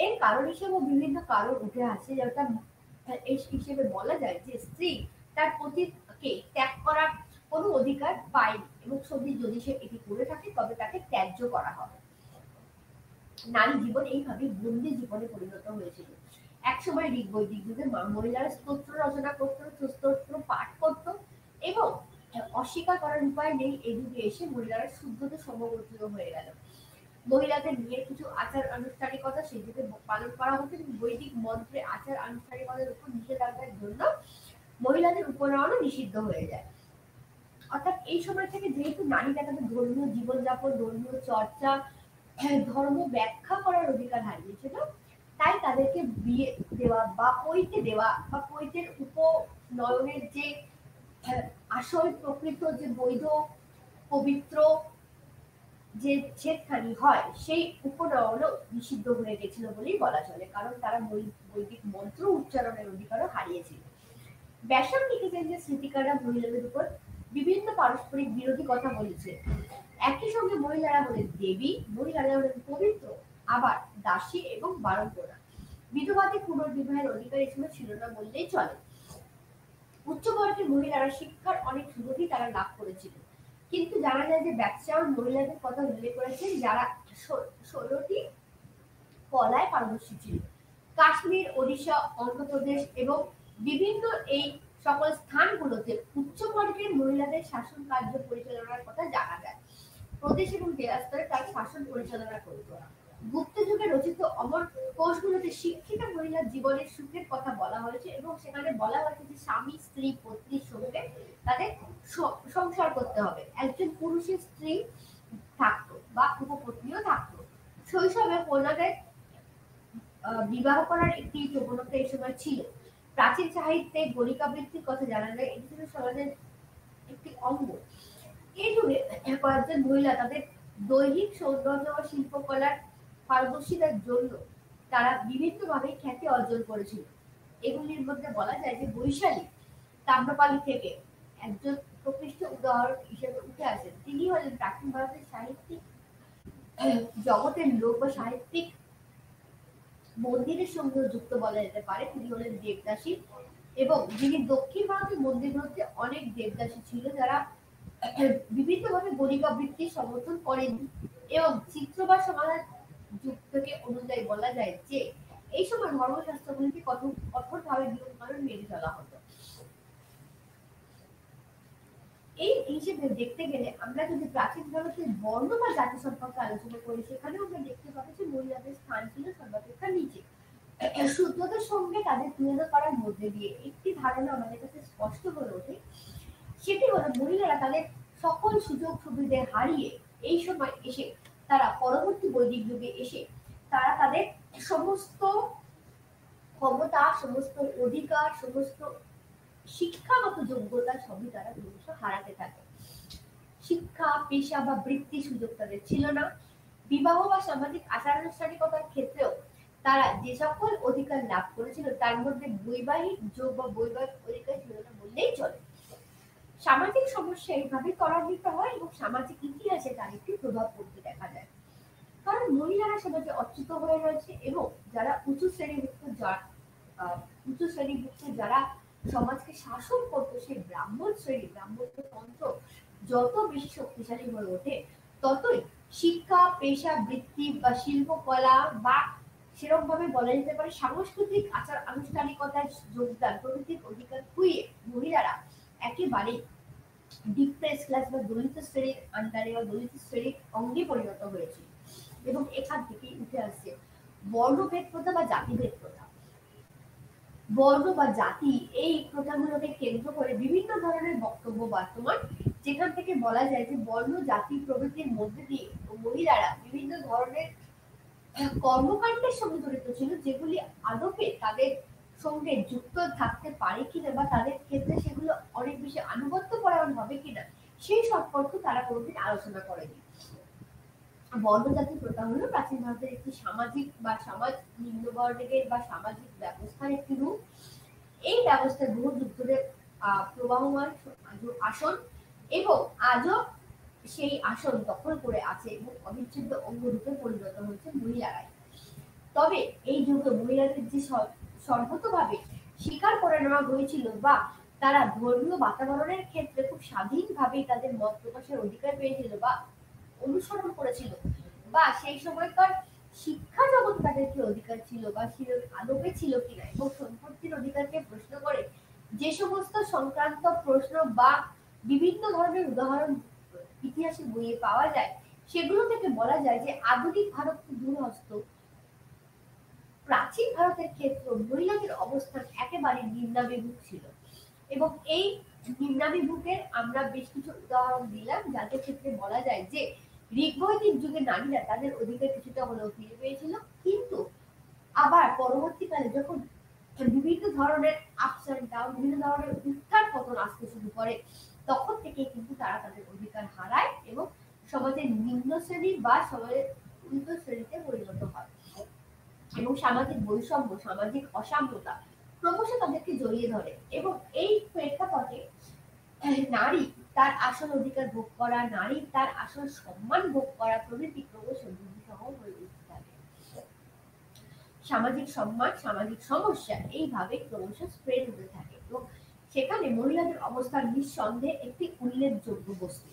S1: এর কারণ হিসেবে বিভিন্ন কারণ উঠে আসে, যেটা এই হিসেবে বলা যায় যে স্ত্রী তার পতিকে ত্যাগ করার কোনো অধিকার পায়নি, এবং যদি সে এটি করে থাকে তবে তাকে ত্যায্য করা হবে। নারী জীবন এইভাবে বন্দি জীবনে পরিণত হয়েছিল। একসময় ঋগ বৈদিক যুগে মহিলারা স্তোত্র রচনা করত, স্তোত্র পাঠ করত, এবং অস্বীকার করার উপায় নেই এই যুগে এসে মহিলারা শুদ্ধতে সমবর্তিত হয়ে গেল। মহিলাদের নিয়ে কিছু আচার আনুষ্ঠানিকতা সেই যুগে পালন করা হতো, এবং বৈদিক মন্ত্রে আচার আনুষ্ঠানিকতার উপর নিষেধাজ্ঞার জন্য মহিলাদের উপনয়নও নিষিদ্ধ হয়ে যায়। অর্থাৎ এই সময় থেকে যেহেতু নারীরা তাদের ধর্মীয় জীবনযাপন, ধর্মীয় চর্চা, ধর্ম ব্যাখ্যা করার অধিকার হারিয়েছিল, তাই তাদেরকে বিয়ে দেওয়া বা পৈতে দেওয়া বা পৈতের উপনয়নের যে আসল প্রকৃত যে বৈধ পবিত্র যে ছেদখানি হয় সেই উপনয়নও নিষিদ্ধ হয়ে গেছিল বলেই বলা চলে, কারণ তারা বৈদিক মন্ত্র উচ্চারণের অধিকারও হারিয়েছিল। ব্যাসন লিখেছেন যে স্মৃতিকাররা মহিলাদের উপর বিভিন্ন পারস্পরিক বিরোধী কথা বলেছে। একই সঙ্গে মহিলারা হলেন দেবী, মহিলারা হলেন পবিত্র, আবার দাসী এবং বারণকোনা। বিধবাদের পুনর্বিবাহের অধিকার এই সময় ছিল না বললেই চলে। উচ্চ বর্গের মহিলারা শিক্ষার অনেক সুযোগই তারা লাভ করেছিল, কিন্তু জানা যায় যে ব্যাকচার মহিলাদের কথা উল্লেখ করেছেন যারা 16টি কলায় পারদর্শী ছিল। কাশ্মীর, ওড়িশা, অন্ধ্রপ্রদেশ এবং বিভিন্ন এই সকল স্থানগুলোতে উচ্চ বর্গের মহিলাদের শাসন কার্য পরিচালনার কথা জানা যায়। প্রদেশ এবং জেলা স্তরে তার শাসন পরিচালনা করত। গুপ্ত যুগে রচিত অমর কোষগুলোতে শিক্ষিত মহিলার জীবনের সুখের কথা বলা হয়েছে, এবং সেখানে বলা হয়েছে যে স্বামী, স্ত্রী, পত্নীর সঙ্গে তাদের সংসার করতে হবে। একজন পুরুষের স্ত্রী থাকতো বা উপপত্নীও থাকতো। শৈশবে কন্যাদের বিবাহ করার একটি প্রবণতা এই সময় ছিল। প্রাচীন সাহিত্যে গণিকাবৃত্তির কথা জানা যায়, এটি ছিল সমাজের একটি অঙ্গ। এই যুগে কয়েকজন মহিলা তাদের দৈহিক সৌন্দর্য ও শিল্পকলার পারদর্শিতার জন্য তারা বিভিন্নভাবে খ্যাতি অর্জন করেছিল। এগুলির মধ্যে বলা যায় যে বৈশালী তাম্রপালি থেকে একজন প্রকৃষ্ট উদাহরণ হিসেবে উঠে আসেন। তিনি হলেন প্রাচীন ভারতের সাহিত্যিক জগতের লোক বা সাহিত্যিক মন্দিরের সঙ্গেও যুক্ত বলা যেতে পারে। তিনি হলেন দেবদাসী, এবং যিনি দক্ষিণ ভারতের মন্দিরগুলোতে অনেক দেবদাসী ছিল যারা বিভিন্নভাবে গণিকাবৃত্তির সমর্থন করেন, এবং চিত্র বা সমাজ যুগ থেকে অনুযায়ী বলা যায় যে এই সময় ধর্মশাস্ত্রগুলিকে কঠোরভাবে নিয়ম কানুন মেনে চলা হতো। এই হিসেবে দেখতে গেলে আমরা যদি প্রাচীন ভারতের বর্ণ বা জাতি সম্পর্কে আলোচনা করি, সেখানেও আমরা দেখতে পাবো যে মহিলাদের স্থান ছিল সর্বাপেক্ষা নিচে। শূদ্রদের সঙ্গে তাদের তুলনা করার মধ্যে দিয়ে একটি ধারণা আমাদের কাছে স্পষ্ট হয়ে ওঠে, সেটি হলো মহিলারা তাদের সকল সুযোগ সুবিধা হারিয়ে এই সময় এসে তারা পরবর্তী বৈদিক যুগে এসে তারা তাদের সমস্ত ক্ষমতা, সমস্ত অধিকার, সমস্ত শিক্ষাগত যোগ্যতা সবই তারা ক্রমশ হারাতে থাকে। শিক্ষা, পেশা বা বৃত্তি সুযোগ তাদের ছিল না। বিবাহ বা সামাজিক আচার আনুষ্ঠানিকতার ক্ষেত্রেও তারা যে সকল অধিকার লাভ করেছিল তার মধ্যে বৈবাহিক যোগ বা বৈবাহিক অধিকার ছিল না বললেই চলে। সামাজিক সমস্যা এইভাবে ত্বরান্বিত হয়, এবং সামাজিক ইতিহাসে তার একটি প্রভাব পড়তে দেখা যায়। কারণ মহিলারা সমাজে অচ্যুত হয়ে রয়েছে, এবং যারা উঁচু শ্রেণীভুক্ত উচ্চ শ্রেণীভুক্ত যারা সমাজকে শাসন করতো, সেই ব্রাহ্মণ শ্রেণী, ব্রাহ্মণ তন্ত্র যত বেশি শক্তিশালী হয়ে ওঠে, ততই শিক্ষা, পেশা, বৃত্তি বা শিল্পকলা বা সেরকম ভাবে বলা যেতে পারে সাংস্কৃতিক আচার আনুষ্ঠানিকতার যোগদান প্রভৃতির অধিকার খুইয়ে মহিলারা একেবারে ডিপ্রেস ক্লাস বা দলিত শ্রেণীর আন্ডারে বা দলিত শ্রেণীর অঙ্গে পরিণত হয়েছিল। এবং এখান থেকেই উঠে আসছে বর্ণভেদ প্রথা বা জাতিভেদ প্রথা। বর্ণ বা জাতি, এই প্রথাগুলোকে কেন্দ্র করে বিভিন্ন ধরনের বক্তব্য বর্তমান, যেখান থেকে বলা যায় যে বর্ণ, জাতি প্রভৃতির মধ্যে দিয়ে মহিলারা বিভিন্ন ধরনের কর্মকাণ্ডের সঙ্গে জড়িত ছিল, যেগুলি আদপে তাদের সঙ্গে যুক্ত থাকতে পারে কিনা বা তাদের ক্ষেত্রে সেগুলো অনেক বেশি আনুগত্য পরায়ণ হবে কিনা, সেই সম্পর্কে তারা কোনোদিন আলোচনা করেনি। বর্ণজাতি প্রথা হলো প্রাচীন ভারতের একটি সামাজিক বা সমাজ নিম্নবর্ণের বা সামাজিক ব্যবস্থার একটি রূপ। এই ব্যবস্থা বহু যুগ ধরে প্রবাহমান আসন এবং আজও সেই আসন দখল করে আছে এবং অবিচ্ছেদ্য অঙ্গরূপে পরিণত হয়েছে মহিলারাই। তবে এই যুগে মহিলাদের যে সর্বতভাবে স্বীকার করে নেওয়া হয়েছিল বা তারা ধর্মীয় বাতাবরণের ক্ষেত্রে খুব স্বাধীনভাবে তাদের মত প্রকাশের অধিকার পেয়েছিল বা অনুসরণ করেছিল, বা সেই সময়কার শিক্ষা জগৎ তাদের কি অধিকার ছিল বা আদপে ছিল কিনা এবং সম্পত্তির অধিকারকে প্রশ্ন করে যে সমস্ত সংক্রান্ত প্রশ্ন বা বিভিন্ন ধরনের উদাহরণ ইতিহাসের বইয়ে পাওয়া যায়, সেগুলো থেকে বলা যায় যে আধুনিক ভারত দূরহস্ত প্রাচীন ভারতের ক্ষেত্রে মহিলাদের অবস্থান একেবারে নিম্নাভিমুখ ছিল। এবং এই নিম্নাভিমুখের আমরা বেশ কিছু উদাহরণ দিলাম, যাদের ক্ষেত্রে বলা যায় যে ঋগ্বৈদিক যুগে নারীরা তাদের অধিকার কিছুটা হলেও ফিরে পেয়েছিল, কিন্তু আবার পরবর্তীকালে যখন বিভিন্ন ধরনের আপস এন্ড ডাউন, বিভিন্ন ধরনের উত্থান পতন আসতে শুরু করে, তখন থেকে কিন্তু তারা তাদের অধিকার হারায় এবং সমাজের নিম্ন শ্রেণী বা সমাজের উন্নত শ্রেণীতে পরিণত হয় এবং সামাজিক বৈষম্য, সামাজিক অসাম্যতা ক্রমশ তাদেরকে জড়িয়ে ধরে। এবং এই প্রেক্ষাপটে নারী তার আসল অধিকার ভোগ করা, নারী তার আসল সম্মান ভোগ করা প্রভৃতি ক্রমশ দুর্বিষহ হয়ে উঠতে থাকে। সামাজিক সম্মান, সামাজিক সমস্যা এইভাবে ক্রমশ স্প্রেড হতে থাকে এবং সেখানে মহিলাদের অবস্থান নিঃসন্দেহে একটি উল্লেখযোগ্য বস্তু।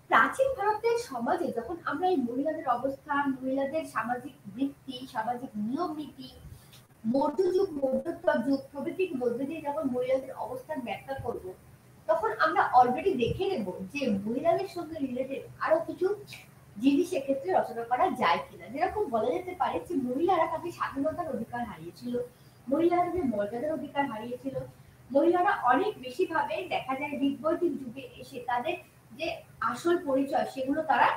S1: প্রাচীন ভারতের সমাজে যখন আমরা এই মহিলাদের অবস্থান, মহিলাদের সামাজিক বৃত্তি, সামাজিক নিয়ম নীতি, মধ্যযুগ, মধ্যত্তর যুগ প্রভৃতির মধ্যে দিয়ে যখন মহিলাদের অবস্থান ব্যাখ্যা করব, তখন আমরা অলরেডি দেখে নেব যে মহিলাদের সঙ্গে রিলেটেড আরো কিছু জিনিস এক্ষেত্রে রচনা করা যায় কিনা। যেরকম বলা যেতে পারে যে মহিলারা তাদের স্বাধীনতার অধিকার হারিয়েছিল, মহিলারা তাদের মর্যাদার অধিকার হারিয়েছিল, মহিলারা অনেক বেশি ভাবে দেখা যায় ঋগ্বৈদিক যুগে এসে তাদের যে আসল পরিচয় সেগুলো তারা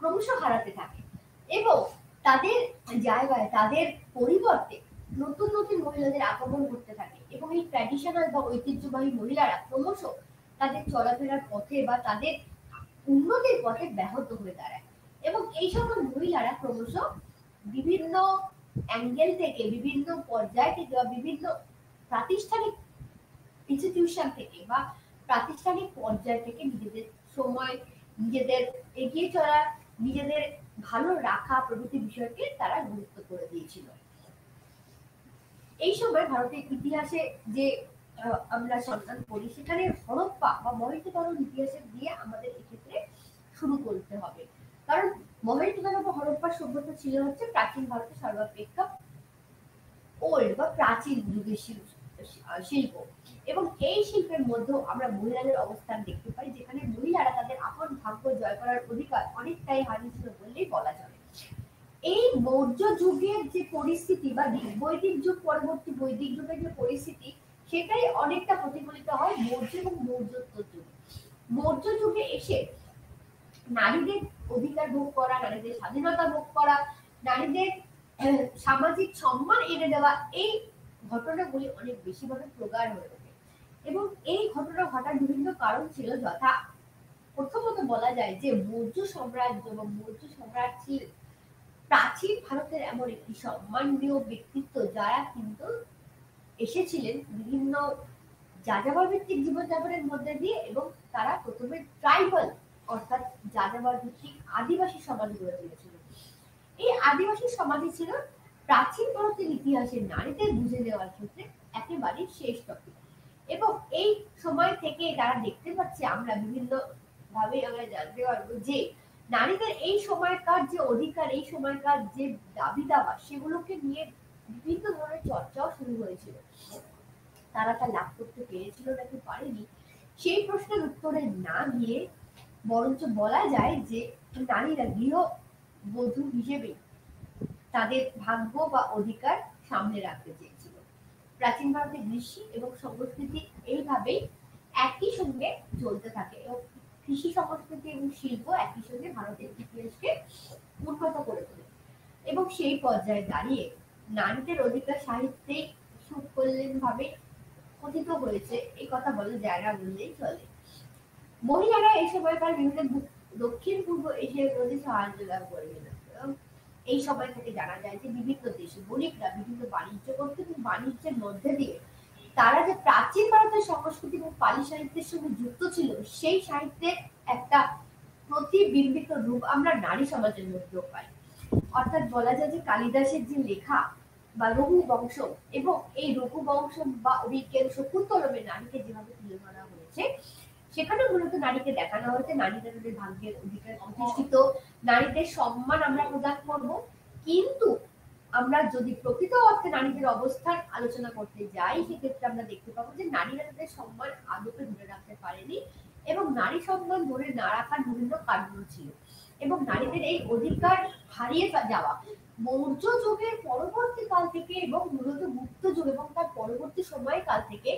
S1: ক্রমশ হারাতে থাকে এবং তাদের জায়গায় তাদের পরিবর্তে নতুন নতুন মহিলাদের আগমন করতে থাকে এবং এই ট্র্যাডিশনাল বা ঐতিহ্যবাহী মহিলারা ক্রমশ তাদের চলাফেরার পথে বা তাদের উন্নতির পথে ব্যাহত হয়ে দাঁড়ায় এবং এই সকল মহিলারা ক্রমশ বিভিন্ন অ্যাঙ্গেল থেকে, বিভিন্ন পর্যায় থেকে বা বিভিন্ন প্রাতিষ্ঠানিক ইনস্টিটিউশন থেকে বা প্রাতিষ্ঠানিক পর্যায় থেকে নিজেদের সময়, নিজেদের এগিয়ে চলা, নিজেদের ভালো রাখা প্রভৃতি বিষয়কে তারা গুরুত্ব করে দিয়েছিল। এই সময় ভারতের ইতিহাসে যে আমরা সন্ধান করি, সেখানে হরপ্পা বা মহেঞ্জোদারো ইতিহাসের দিয়ে আমাদের এক্ষেত্রে শুরু করতে হবে, কারণ মহেঞ্জোদারো বা হরপ্পা সভ্যতা ছিল হচ্ছে প্রাচীন ভারতের সর্বাপেক্ষা ওল্ড বা প্রাচীন যুগের শিল্প এবং এই শিল্পের মধ্যেও আমরা মহিলাদের অবস্থান দেখতে পাই, যেখানে মহিলারা তাদের আপন ভাগ্য জয় করার অধিকার অনেকটাই হারিয়েছিল বললেই বলা যাবে। এই মৌর্য যুগের যে পরিস্থিতি বা বৈদিক যুগ পরবর্তী বৈদিক যুগের যে পরিস্থিতি, সেটাই অনেকটা প্রতিফলিত হয় মৌর্য এবং মৌর্যোত্তর যুগে। মৌর্য যুগে এসে নারীদের অধিকার ভোগ করা, নারীদের স্বাধীনতা ভোগ করা, নারীদের সামাজিক সম্মান এনে দেওয়া, এই ঘটনাগুলি অনেক বেশিভাবে প্রগাঢ় হয়ে ওঠে এবং এই ঘটনা ঘটার বিভিন্ন কারণ ছিল, যথা প্রথমত বলা যায় যে মৌর্য সাম্রাজ্য বা মৌর্য সম্রাট ছিলেন প্রাচীন ভারতের এমন একটি সম্মানীয় ব্যক্তিত্ব, যারা কিন্তু এসেছিলেন বিভিন্ন যাযাবর ভিত্তিক জীবনযাপনের মধ্যে দিয়ে এবং তারা প্রথমে ট্রাইবাল অর্থাৎ যাযাবর ভিত্তিক আদিবাসী সমাজ গড়ে তুলেছিল। এই আদিবাসী সমাজই ছিল প্রাচীন ভারতের ইতিহাসের নারীদের বুঝে দেওয়ার ক্ষেত্রে একেবারে শেষ টপিক। এবং এই সময় থেকে তারা দেখতে পাচ্ছে, আমরা বিভিন্ন ভাবে আমরা জানতে পারবো যে নারীদের এই সময়কার যে অধিকার, এই সময়কার যে দাবি দাবা, সেগুলোকে নিয়ে বিভিন্ন ধরনের চর্চাও শুরু হয়েছিল। তারা তা লাভ করতে পেরেছিল নাকি পারেনি, সেই প্রশ্নের উত্তরে না গিয়ে বরঞ্চ বলা যায় যে নারীরা গৃহবধূ হিসেবে তাদের ভাগ্য বা অধিকার সামনে রাখতে চেয়েছিল। প্রাচীন ভারতের কৃষি এবং সংস্কৃতি এইভাবেই একই সঙ্গে চলতে থাকে এবং কৃষি সংস্কৃতি এবং শিল্প একই সঙ্গে ভারতের ইতিহাসকে উন্নত করে তোলে। এবং সেই পর্যায়ে দাঁড়িয়ে নারীদের অধিকার সাহিত্যে সুকল্যাণ ভাবে কথিত হয়েছে, এই কথা বলা যায় না বললেই চলে। মহিলারা এই সময়কার বিভিন্ন দক্ষিণ পূর্ব এশিয়ার প্রতি সাহায্য লাভ করেছিল। এই সময় থেকে জানা যায় যে বিভিন্ন দেশে বণিকরা বিভিন্ন বাণিজ্য করত এবং বাণিজ্যের মধ্যে দিয়ে তারা যে প্রাচীন ভারতের সংস্কৃতি এবং পালি সাহিত্যের সঙ্গে যুক্ত ছিল, সেই সাহিত্যের একটা প্রতিবিম্বিত রূপ আমরা নারী সমাজের মধ্যেও পাই। অর্থাৎ বলা যায় যে কালিদাসের যে লেখা বা রঘুবংশ, এবং এই রঘুবংশ বা অভিজ্ঞান শকুন্তলমে নারীকে যেভাবে তুলে ধরা হয়েছে, সেখানে মূলত নারীকে দেখানো হয়েছে নারীদের ভাগ্যের অধিকার প্রতিষ্ঠিত, নারীদের সম্মান আমরা প্রদান করব। কিন্তু আমরা যদি প্রকৃত অর্থে নারীদের অবস্থান আলোচনা করতে যাই, সেক্ষেত্রে আমরা দেখতে পাবো যে নারীরা তাদের সম্মান আদপে ধরে রাখতে পারেনি এবং নারী সম্মান ধরে না রাখার বিভিন্ন কারণ ছিল। এবং নারীদের এই অধিকার হারিয়ে যাওয়া মৌর্য যুগের পরবর্তী কাল থেকে এবং মূলত গুপ্ত যুগ এবং তার পরবর্তী সময়কাল থেকে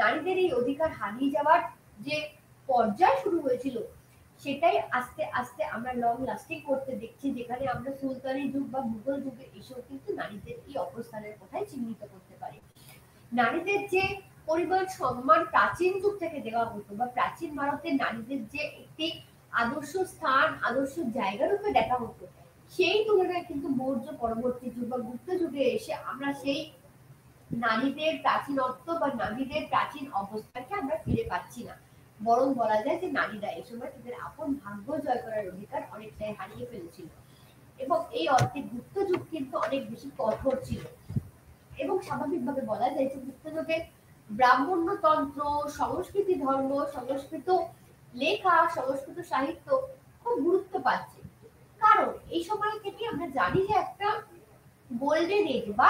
S1: নারীদের এই অধিকার হারিয়ে যাওয়ার যে পর্যায় শুরু হয়েছিল, সেটাই আস্তে আস্তে আমরা লং লাস্টিং করতে দেখছি, যেখানে আমরা সুলতানি যুগ বা মুঘল যুগে এসেও কিন্তু নারীদের এই অবস্থানের কথাই চিহ্নিত করতে পারি। নারীদের যে পরিমাণ সম্মান প্রাচীন যুগ থেকে দেওয়া হতো বা প্রাচীন ভারতের নারীদের যে একটি আদর্শ স্থান, আদর্শ জায়গা রূপে দেখা হতো, সেই তুলনায় কিন্তু মৌর্য পরবর্তী যুগ বা গুপ্ত যুগে এসে আমরা সেই নারীদের প্রাচীনত্ব বা নারীদের প্রাচীন অবস্থাকে আমরা ফিরে পাচ্ছি না। বরং বলা যায় যে নারীরা এই সময় তাদের আপন ভাগ্য জয় করার অধিকার অনেকটাই হারিয়ে ফেলেছিল। এবং এই অর্থে গুপ্ত যুগ কিন্তু অনেক বেশি কঠোর ছিল। এবং স্বাভাবিকভাবে বলা যায় যে গুপ্ত যুগে ব্রাহ্মণ্যতন্ত্র, সংস্কৃতি, ধর্ম, সংস্কৃত লেখা, সংস্কৃত সাহিত্য খুব গুরুত্ব পাচ্ছে। কারণ এই সময় থেকে আমরা জানি যে একটা গোল্ডেন এজ বা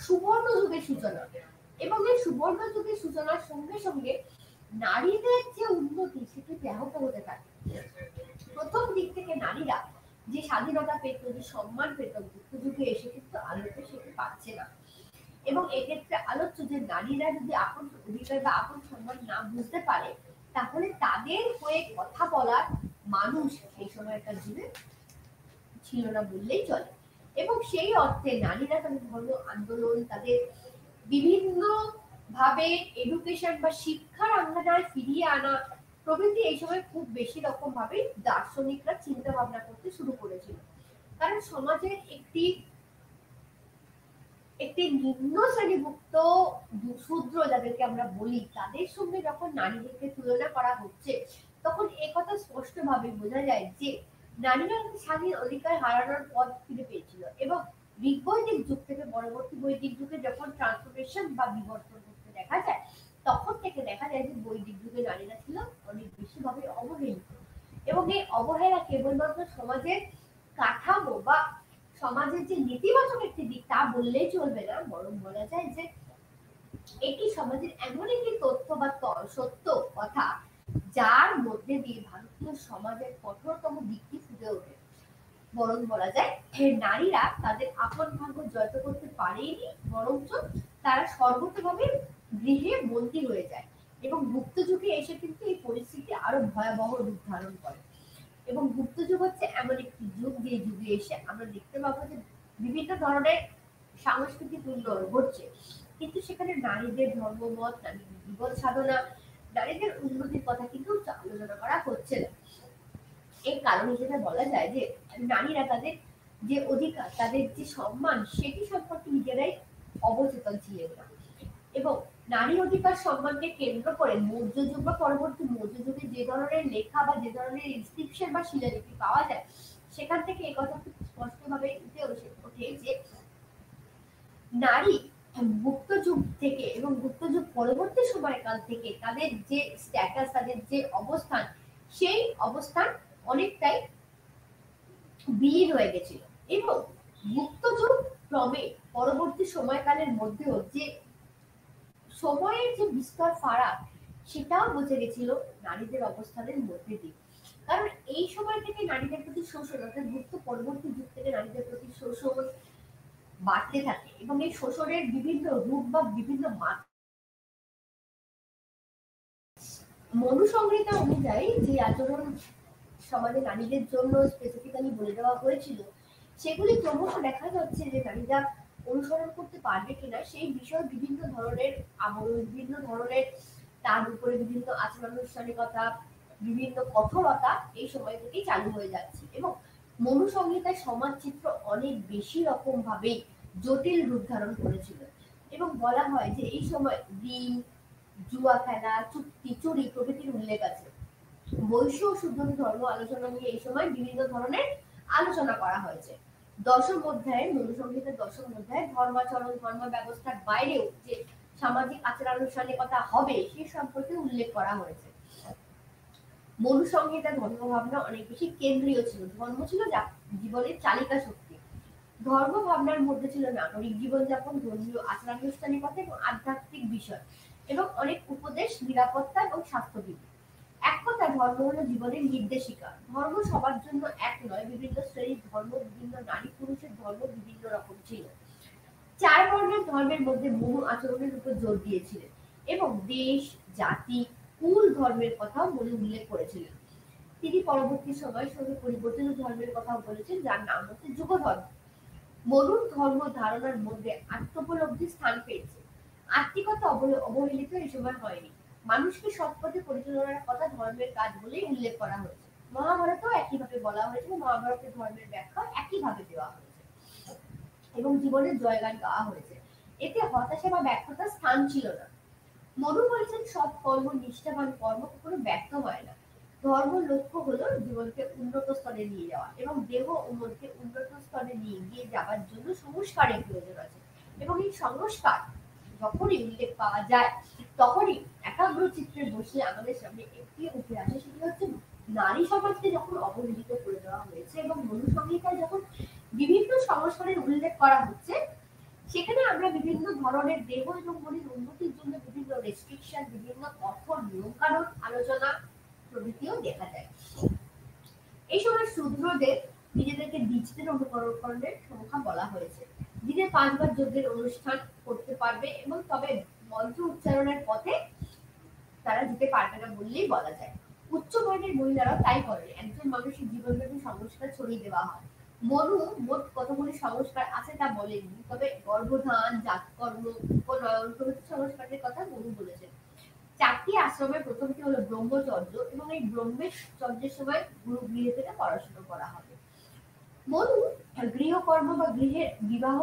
S1: সুবর্ণ যুগের সূচনা, এবং এই সুবর্ণ যুগের সূচনার সঙ্গে সঙ্গে নারীদের যে উন্নতি সেটি ব্যাহত হতে থাকে। প্রথম দিক থেকে নারীরা যে স্বাধীনতা পেত, যে সম্মান পেত, গুপ্ত যুগে এসে কিন্তু আলোতে সেটি পাচ্ছে না। এবং এক্ষেত্রে আলোচ্য যে নারীরা যদি আপন অধিকার বা আপন সম্মান না বুঝতে পারে, তাহলে তাদের হয়ে কথা বলার মানুষ এই সময়কার যুগে ছিল না বললেই চলে। এবং সেই অর্থে নারীরা তাদের ধর্ম আন্দোলন, তাদের বিভিন্ন ভাবে এডুকেশন বা শিক্ষার আঙ্গনায় ফিরিয়ে আনা প্রভৃতি এই সময় খুব বেশি রকম ভাবে দার্শনিকরা চিন্তা ভাবনা করতে শুরু করেছিল। কারণ সমাজের একটি নিম্ন শ্রেণীভুক্ত শূদ্র যাদেরকে আমরা বলি, তাদের সঙ্গে যখন নারীদেরকে তুলনা করা হচ্ছে, তখন একথা স্পষ্ট ভাবে বোঝা যায় যে নারীরা স্বাধীন অধিকার হারানোর পথ ফিরে পেয়েছিল। এবং ঋগ্বৈদিক যুগ থেকে পরবর্তী বৈদিক যুগে যখন ট্রান্সফরমেশন বা বিবর্তন করতে দেখা যায়, তখন থেকে দেখা যায় যে বৈদিক যুগে নারীরা ছিল অনেক বেশি ভাবে অবহেলিত। এবং এই অবহেলা কেবলমাত্র সমাজের কাঠামো বা সমাজের যে নেতিবাচক একটি দিক তা বললেই চলবে না, বরং বলা যায় যে এটি সমাজের এমন একটি তথ্য বা সত্য কথা, যার মধ্যে দিয়ে ভারতীয় সমাজের কঠোরতম দিকটি ফুটে ওঠে। বরং বলা যায় নারীরা তাদের আপন ভাগ্য জয় করতে পারেনি, বরঞ্চ তারা সর্বতভাবে গৃহে বন্দী হয়ে যায়। এবং গুপ্ত যুগে এসে কিন্তু এই পরিস্থিতি আরো ভয়াবহ রূপ ধারণ করে। এবং গুপ্ত যুগ হচ্ছে এমন একটি যুগ, যে যুগে এসে আমরা দেখতে পাবো যে বিভিন্ন ধরনের সাংস্কৃতিক উন্নয়ন ঘটছে, কিন্তু সেখানে নারীদের ধর্মমত, নারীদের জীবন সাধনা, নারীদের উন্নতির কথা কিন্তু আলোচনা করা হচ্ছে না। এর কারণ হিসেবে বলা যায় যে নারীরা তাদের যে অধিকার, তাদের যে সম্মান, সেটি সম্পর্কে নিজেরাই অবচেতন ছিলেন না। এবং নারী অধিকার সম্মানকে কেন্দ্র করে মধ্যযুগ বা পরবর্তী মধ্যযুগে যে ধরনের লেখা বা যে ধরনের ইনস্ক্রিপশন বা শিলালিপি পাওয়া যায়, সেখান থেকে এই কথা খুব স্পষ্টভাবে উঠে ওঠে যে নারী গুপ্ত যুগ থেকে এবং গুপ্ত যুগ পরবর্তী সময়কাল থেকে তাদের যে স্ট্যাটাস, তাদের যে অবস্থান, সেই অবস্থান অনেকটাই বিলীন হয়ে গেছিল। এবং গুপ্ত যুগ ক্রমে পরবর্তী সময়কালের মধ্যেও যে সময়ের যে বিস্তর ফারাক, সেটাও বুঝে গেছিল নারীদের অবস্থানের মধ্যে দিয়ে। কারণ এই সময় থেকে নারীদের প্রতি শোষণ, অর্থাৎ গুপ্ত পরবর্তী যুগ থেকে নারীদের প্রতি শোষণ বাড়তে থাকে এবং এই শোষণের বিভিন্ন রূপ বা বিভিন্ন মনুসংহিতা অনুযায়ী যে আচরণ সমাজে নারীদের জন্য স্পেসিফিক্যালি বলে দেওয়া হয়েছিল, সেগুলি ক্রমশ দেখা যাচ্ছে যে নারীরা অনুসরণ করতে পারবে কিনা সেই বিষয়ে বিভিন্ন ধরনের আমল, বিভিন্ন ধরনের তার উপরে বিভিন্ন আচরণানুষ্ঠানিকতা, বিভিন্ন কঠোরতা এই সময় থেকেই চালু হয়ে যাচ্ছে। এবং মনুসংহিতায় সমাজ চিত্র অনেক বেশি রকম ভাবে জটিল রূপ ধারণ করেছিল। এবং বলা হয় যে এই সময় ঋণ, জুয়া খেলা, চুক্তি, চুরি প্রভৃতির উল্লেখ আছে। বৈশ্য ও শুদ্ধ ধর্ম আলোচনা নিয়ে এই সময় বিভিন্ন ধরনের আলোচনা করা হয়েছে। দশম অধ্যায়ে, মনুসংহিতার দশম অধ্যায়ে ধর্মাচরণ, ধর্ম ব্যবস্থার বাইরেও যে সামাজিক আচার-আনুষ্ঠানিকতা হবে সে সম্পর্কে উল্লেখ করা হয়েছে। মনুসংহিতা ধর্মভাবনা অনেক বেশি কেন্দ্রীয় ছিল। ধর্ম ছিল জীবনের চালিকা শক্তি। ধর্ম ভাবনার মধ্যে ছিল নাগরিক জীবনযাপন, ধর্মীয় আচার-আনুষ্ঠানিকতা এবং আধ্যাত্মিক বিষয় এবং অনেক উপদেশ, নিরাপত্তা এবং স্বাস্থ্যবিধি। এক কথায় ধর্ম হলো জীবনের নির্দেশিকা। ধর্ম সবার জন্য এক নয়, বিভিন্ন শ্রেণীর ধর্ম, বিভিন্ন নারী পুরুষের ধর্ম বিভিন্ন রকম ছিল। চার বর্ণের ধর্মের মধ্যে মনু আচরণের উপর জোর দিয়েছিলেন এবং দেশ, জাতি, কুল ধর্মের কথাও মনু উল্লেখ করেছিলেন। তিনি পরবর্তী সময় সঙ্গে পরিবর্তিত ধর্মের কথাও বলেছেন, যার নাম হচ্ছে যুগ ধর্ম। মনুর ধর্ম ধারণার মধ্যে আত্মোপলব্ধি স্থান পেয়েছে। আত্মিকতা অবহেলিত এই সময় হয়নি। মানুষকে সৎ পথে পরিচালনার কথা ধর্মের কাজ বলেই উল্লেখ করা হয়েছে। মহাভারতেও একইভাবে বলা হয়েছে, মহাভারতের ধর্মের ব্যাখ্যা একইভাবে দেওয়া হয়েছে এবং জীবনের জয়গান গাওয়া হয়েছে। এতে হতাশা বা ব্যর্থতার স্থান ছিল না। মনু বলেছেন সৎ কর্ম, নিষ্ঠাবান কর্ম কখনো ব্যর্থ হয় না। ধর্ম লক্ষ্য হলো জীবনকে উন্নত স্তরে নিয়ে যাওয়া এবং দেহ ও মনকে উন্নত স্তরে নিয়ে গিয়ে যাওয়ার জন্য সংস্কারের প্রয়োজন আছে। এবং এই সংস্কার যখনই উল্লেখ পাওয়া যায়, তখনই একাগ্র চিত্রে বসে আমাদের সামনে একটি উঠে আসে, সেটি হচ্ছে নারী সমাজকে যখন অবহেলিত করে দেওয়া হয়েছে এবং মনুসংহিতায় যখন বিভিন্ন সংস্কারের উল্লেখ করা হচ্ছে, সেখানে আমরা বিভিন্ন ধরনের দেহ এবং মনের উন্নতির জন্য বিভিন্ন রেস্ট্রিকশন, বিভিন্ন কঠোর নিয়ম কানুন, আলোচনা প্রভৃতিও দেখা যায়। এই সময় শূদ্রদের নিজেদেরকে দ্বিজদের অনুকরণের সংখ্যা বলা হয়েছে। দিনে 5 বার যজ্ঞের অনুষ্ঠান করতে পারবে এবং তবে মন্ত্র উচ্চারণের পথে তারা যেতে পারবে না বললেই বলা যায়। উচ্চ বর্ণের মহিলারা তাই করেন। একজন মানুষের জীবনব্যাপী সংস্কার ছড়িয়ে দেওয়া হয়। মনু মোট কতগুলি সংস্কার আছে তা বলেননি, তবে গর্ভধান, জাতকর্ম, উপনয়ন প্রভৃতি সংস্কারের কথা মনু বলেছেন। 4টি আশ্রমের প্রথমটি হলো ব্রহ্মচর্য এবং এই ব্রহ্মচর্যের সময় গুরু গৃহে থেকে পড়াশোনা করা হবে। মনু গৃহকর্ম বা গৃহের বিবাহ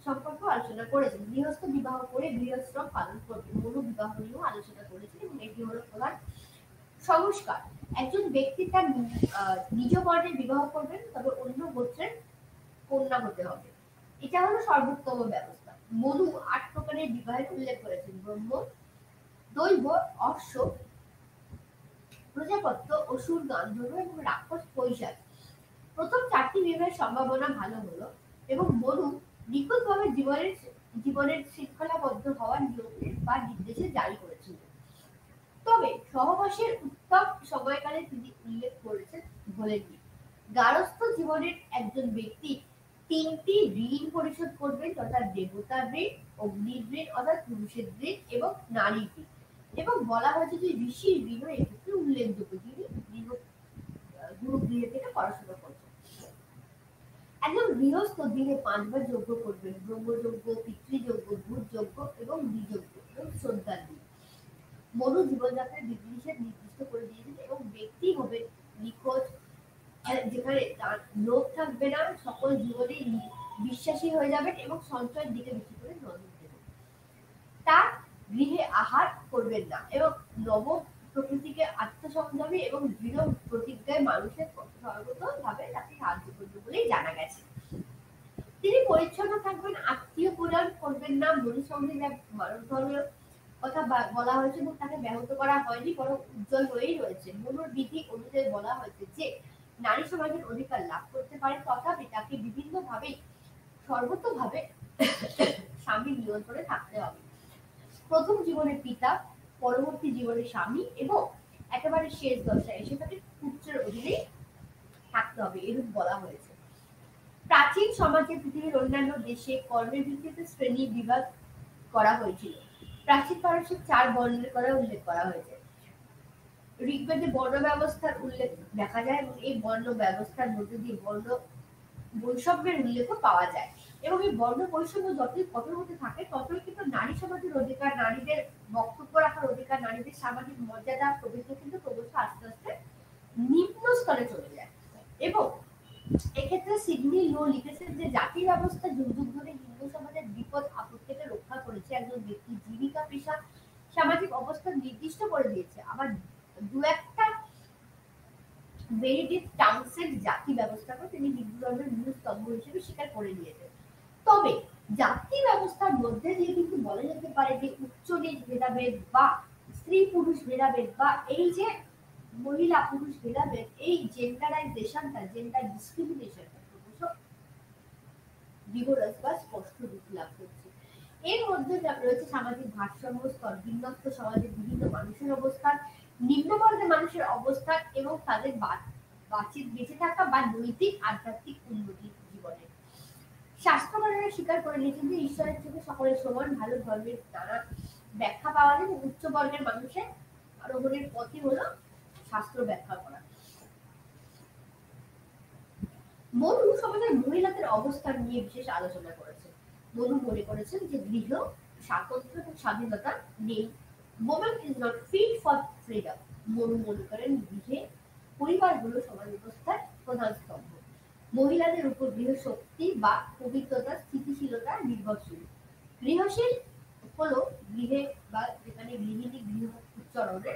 S1: সম্পর্কে আলোচনা করেছেন। গৃহস্থ বিবাহ করে গৃহশ্রম পালন করবে। মনু বিবাহ নিয়েও আলোচনা করেছেন এবং এটি হলো প্রধান সংস্কার। একজন ব্যক্তি তার নিজ বর্ণের বিবাহ করবেন, তবে অন্য গোত্রের কন্যা হতে হবে। এটা হলো সর্বোত্তম ব্যবস্থা। মনু 8 প্রকারের বিবাহের উল্লেখ করেছেন: ব্রহ্ম, দৈব, অশ্ব, প্রজাপত্য, অসুর, গান্ধর্ব এবং রাক্ষস, পৈশাচ। প্রথম 4টি বিবাহের সম্ভাবনা ভালো হলো এবং মনু নিখুঁতভাবে জীবনের শৃঙ্খলাবদ্ধ হওয়ার নিয়মের বা নির্দেশে জারি করেছিলেন। তবে সহবাসের উত্তম সময়কালে তিনি উল্লেখ করেছেন বলেননি। গার্হস্থ্য জীবনের একজন ব্যক্তি 3টি ঋণ পরিশোধ করবেন, যথা দেবতার ঋণ, অগ্নির ঋণ অর্থাৎ পুরুষের ঋণ এবং নারীর ঋণ। এবং বলা হয়েছে যে ঋষির ঋণও এক্ষেত্রে উল্লেখযোগ্য, যিনি গুরু গৃহে থেকে পড়াশোনা করছেন। একজন গৃহস্থ দিনে 5 বার যজ্ঞ করবেন: ব্রহ্মযজ্ঞ, পিতৃযজ্ঞ, ভূতযজ্ঞ এবং দ্বিযজ্ঞ এবং শ্রদ্ধার দিন। মনু জীবনযাত্রার বিধিনিষেধ নির্দিষ্ট করে দিয়েছেন এবং ব্যক্তি হবে নিখোঁজ, যেখানে তার লোভ থাকবে না, সকল জীবনে বিশ্বাসী হয়ে যাবেন এবং সঞ্চয়ের দিকে বেশি করে নজর দেবেন। তার গৃহে আহার করবেন না এবং নব প্রকৃতিকে আত্মসংযমী এবং দৃঢ় প্রতিজ্ঞায় মানুষের সর্বতভাবে তাকে সাহায্য করবে বলেই জানা গেছে। তিনি পরিচ্ছন্ন থাকবেন, আত্মীয় পূরণ করবেন না, মনুর সঙ্গে মানব ধর্মের কথা বলা হয়েছে এবং তাকে ব্যাহত করা হয়নি, বরং উজ্জ্বল হয়েই রয়েছে। মনুর বিধি অনুযায়ী বলা হয়েছে যে নারী সমাজের অধিকার লাভ করতে পারে, তথাপি তাকে বিভিন্নভাবে সর্বতভাবে স্বামীর নিয়ন্ত্রণে থাকতে হবে। প্রথম জীবনে পিতা, পরবর্তী জীবনে স্বামী এবং একেবারে শেষ দশায় এসে তাকে পুত্রের অধীনে থাকতে হবে, এরূপ বলা হয়েছে। প্রাচীন সমাজে পৃথিবীর অন্যান্য দেশে কর্মের ভিত্তিতে শ্রেণী বিভাগ করা হয়েছিল। প্রাচীন পারস্যে 4 বর্ণের কথা উল্লেখ করা হয়েছে। ঋগ্বেদে বর্ণ ব্যবস্থার উল্লেখ দেখা যায় এবং এই বর্ণ ব্যবস্থার মধ্যে দিয়ে বর্ণ বৈষম্যের উল্লেখও পাওয়া যায় এবং এই বর্ণ বৈষম্য যতই কঠোর হতে থাকে ততই কিন্তু নারী সমাজের অধিকার, নারীদের বক্তব্য রাখার অধিকার, নারীদের সামাজিক মর্যাদা প্রভৃতি কিন্তু ক্রমশ আস্তে আস্তে নিম্ন স্তরে চলে যায়। এবং এক্ষেত্রে সিডনি লো লিখেছেন যে জাতি ব্যবস্থা যুগ যুগ ধরে হিন্দু সমাজের বিপদ আপদ থেকে রক্ষা করেছে। একজন ব্যক্তি জীবিকা, পেশা, সামাজিক অবস্থা নির্দিষ্ট করে দিয়েছে। আবার দু একটা বেনেডিক্ট টাউনসেন্ড জাতি ব্যবস্থাকে তিনি হিন্দু ধর্মের মূল স্তম্ভ হিসেবে স্বীকার করে নিয়েছেন। তবে জাতি ব্যবস্থার মধ্যে দিয়ে কিন্তু বলা যেতে পারে যে উচ্চ নিচ ভেদাভেদ বা স্ত্রী পুরুষ ভেদাভেদ বা এই যে মহিলা পুরুষ ভেদাভেদ, এই জেন্ডারাইজেশনটা, জেন্ডার ডিসক্রিমিনেশনটা ক্রমশ বিবরণ বা স্পষ্ট রূপ লাভ করছে। এর মধ্যে রয়েছে সামাজিক ভারসাম্য, স্তর বিন্যস্ত সমাজের বিভিন্ন মানুষের অবস্থান, নিম্নবর্গের মানুষের অবস্থান এবং তাদের বেঁচে থাকা বা নৈতিক আধ্যাত্মিক উন্নতি জীবনে। শাস্ত্রকারেরা স্বীকার করে নিয়েছেন যে ঈশ্বরের চোখে সকলের সমান, ভালো ধর্মের নানা ব্যাখ্যা পাওয়া যায় এবং উচ্চ বর্গের মানুষের আরোহণের পথই হলো শাস্ত্র ব্যাখ্যা করা। মনু সমাজের মহিলাদের অবস্থান নিয়ে বিশেষ আলোচনা করেছেন। মনু মনে করেছেন যে গৃহ স্বাতন্ত্র্য এবং স্বাধীনতা নেই। woman is not fit for freedom. Manu মনে করেন গৃহে পরিবার হলো সমাজ ব্যবস্থার প্রধান স্তম্ভ। মহিলাদের উপর গৃহ শক্তি বা পবিত্রতা, স্থিতিশীলতা নির্ভরশীল। গৃহশীল হলো গৃহে বা যেখানে গৃহিণী গৃহ উচ্চারণে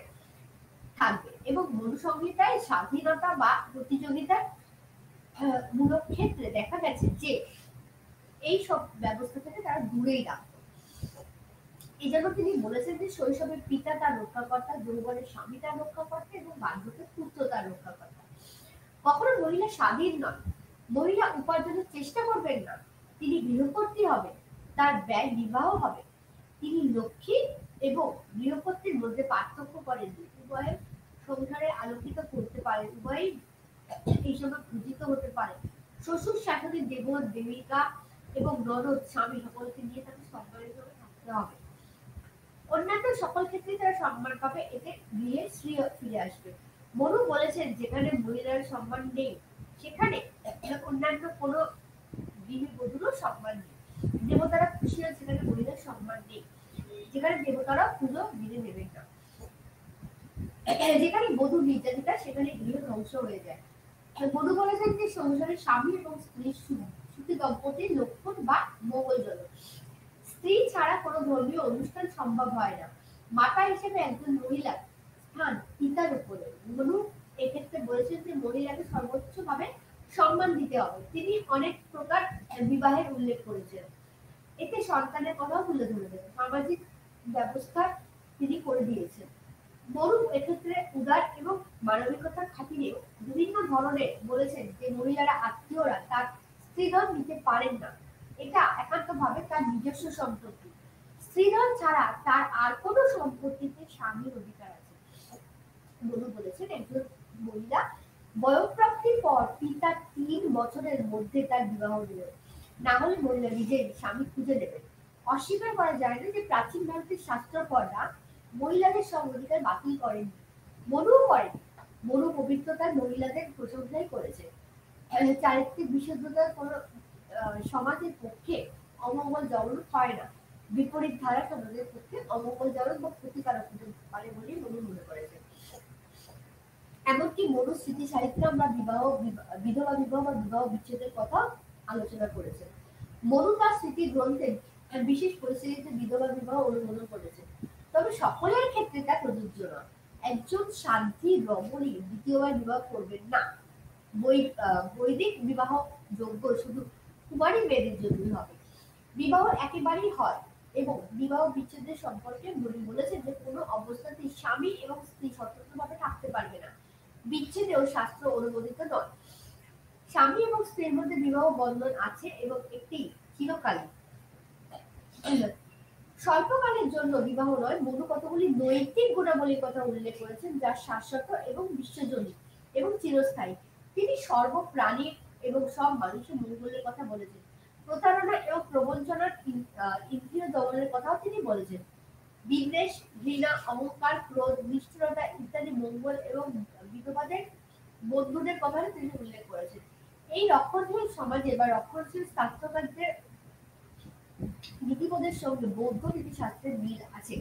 S1: থাকবে এবং মনু সংহিতায় স্বাধীনতা বা প্রতিযোগিতার মূলক ক্ষেত্রে দেখা গেছে যে এই সব ব্যবস্থা থেকে তারা দূরেই রাখতো। এই জন্য তিনি বলেছেন যে শৈশবের পিতা তার রক্ষাকর্তা, যৌবনের স্বামী তার রক্ষাকর্তা এবং বার্ধক্যের পুত্র তার রক্ষাকর্তা। কখনো মহিলা স্বাধীন নন, মহিলা উপার্জনের চেষ্টা করবেন না, তিনি গৃহকর্ত্রী হবেন, তার ব্যয় নির্বাহ হবে। তিনি লক্ষ্মী এবং গৃহকর্ত্রীর মধ্যে পার্থক্য করেননি, উভয়ের সংসারে আলোকিত করতে পারেন, উভয়ই এই সময় পূজিত হতে পারে। শ্বশুর শাশুড়ি, দেবর দেবিকা এবং ননদ স্বামী সকলকে নিয়ে তাকে সম্মানিত থাকতে হবে। অন্যান্য সকল ক্ষেত্রেই তারা সম্মান পাবে, এতে গৃহে শ্রী ফিরে আসবে। মনু বলেছেন যেখানে মহিলার সম্মান নেই সেখানে অন্যান্য কোনো গৃহবধূরও সম্মান নেই। দেবতারা খুশি হয় সেখানে মহিলার সম্মান নেই, যেখানে দেবতারা পুজো দিনে দেবেন না। যেখানে বধূ নির্যাতিতা সেখানে গৃহ ধ্বংস হয়ে যায়। মনু বলেছেন যে সংসারে স্বামী এবং স্ত্রীর সুখী দম্পতির লক্ষণ বা মঙ্গলজনক। স্ত্রী ছাড়া কোনো ধর্মীয় অনুষ্ঠান সম্ভব হয় না। মাতা হিসেবে একজন মহিলার স্থান পিতার উপরে। মনু এক্ষেত্রে বলেছেন যে মহিলাকে সর্বোচ্চ ভাবে সম্মান দিতে হবে। তিনি অনেক প্রকার বিবাহের উল্লেখ করেছেন, এতে সন্তানের কথাও তুলে ধরেছেন, সামাজিক ব্যবস্থা তিনি করে দিয়েছেন। মনু এক্ষেত্রে উদার এবং মানবিকতার খাতিরে বিভিন্ন ধরনের বলেছেন যে মহিলারা আত্মীয়রা তার স্ত্রীধন নিতে পারেন না, এটা একান্তভাবে তার নিজস্ব সম্পত্তি। স্ত্রীধন ছাড়া তার আর কোনো সম্পত্তিতে স্বামীর অধিকার আছে। মনু বলেছেন একজন মহিলা বয়ঃপ্রাপ্তির পর পিতা 3 বছরের মধ্যে তার বিবাহ দেবেন, না হলে মহিলা নিজেই স্বামী খুঁজে নেবেন। অস্বীকার করা যায় না যে প্রাচীন ভারতের শাস্ত্রকররা মহিলাদের সব অধিকার বাতিল করেননি, মনুও করেন। মনু পবিত্রতার মহিলাদের প্রশংসাই করেছে। চারিত্রিক বিশুদ্ধতার কোনো সমাজের পক্ষে অমঙ্গলজনক হয় না, বিপরীত ধারা সমাজের পক্ষে অমঙ্গলজনক বা ক্ষতিকারক হতে পারে বলে মনু মনে করেছেন। এমনকি মনু স্মৃতি সাহিত্যে আমরা বিধবা বিবাহ বা বিবাহ বিচ্ছেদের কথা আলোচনা করেছেন। মনু তার স্মৃতি গ্রন্থে বিশেষ পরিস্থিতিতে বিধবা বিবাহ অনুমোদন করেছেন। তবে সকলের ক্ষেত্রে তা প্রযোজ্য নয়। একজন সাধ্বী রমণী দ্বিতীয়বার বিবাহ করবেন না। বৈদিক বিবাহ যোগ্য শুধু কুমারী মেয়েদের জন্যই হবে। বিবাহ একেবারেই হয় এবং বিবাহ বিচ্ছেদের সম্পর্কে মুনি বলেছেন যে কোনো অবস্থাতেই স্বামী এবং স্ত্রী স্বতন্ত্রভাবে থাকতে পারবে না। বিচ্ছেদেও শাস্ত্র অনুমোদিত নয়। স্বামী এবং স্ত্রীর মধ্যে বিবাহ বন্ধন আছে এবং একটি চিরকালীন। স্বল্পকালের জন্য বিবাহ নয়। মনু কতগুলি নৈতিক গুণাবলীর কথা উল্লেখ করেছেন যা শাশ্বত এবং বিশ্বজনীন এবং চিরস্থায়ী। তিনি সর্বপ্রাণীর এবং সব মানুষের মঙ্গলের কথা বলেছেন। প্রতারণা এবং প্রবঞ্চনার ইন্দ্রিয় দমনের কথাও তিনি বলেছেন। বিদ্বেষ, ঘৃণা, অহংকার, ক্রোধ, নিষ্ঠুরতা ইত্যাদি মঙ্গল এবং বিধবাদের বন্ধুদের কথা তিনি উল্লেখ করেছেন। এই রক্ষণশীল সমাজে বা রক্ষণশীল স্বাস্থ্যকার্যের নীতিবোধের সঙ্গে বৌদ্ধ নীতিশাস্ত্রের মিল আছে।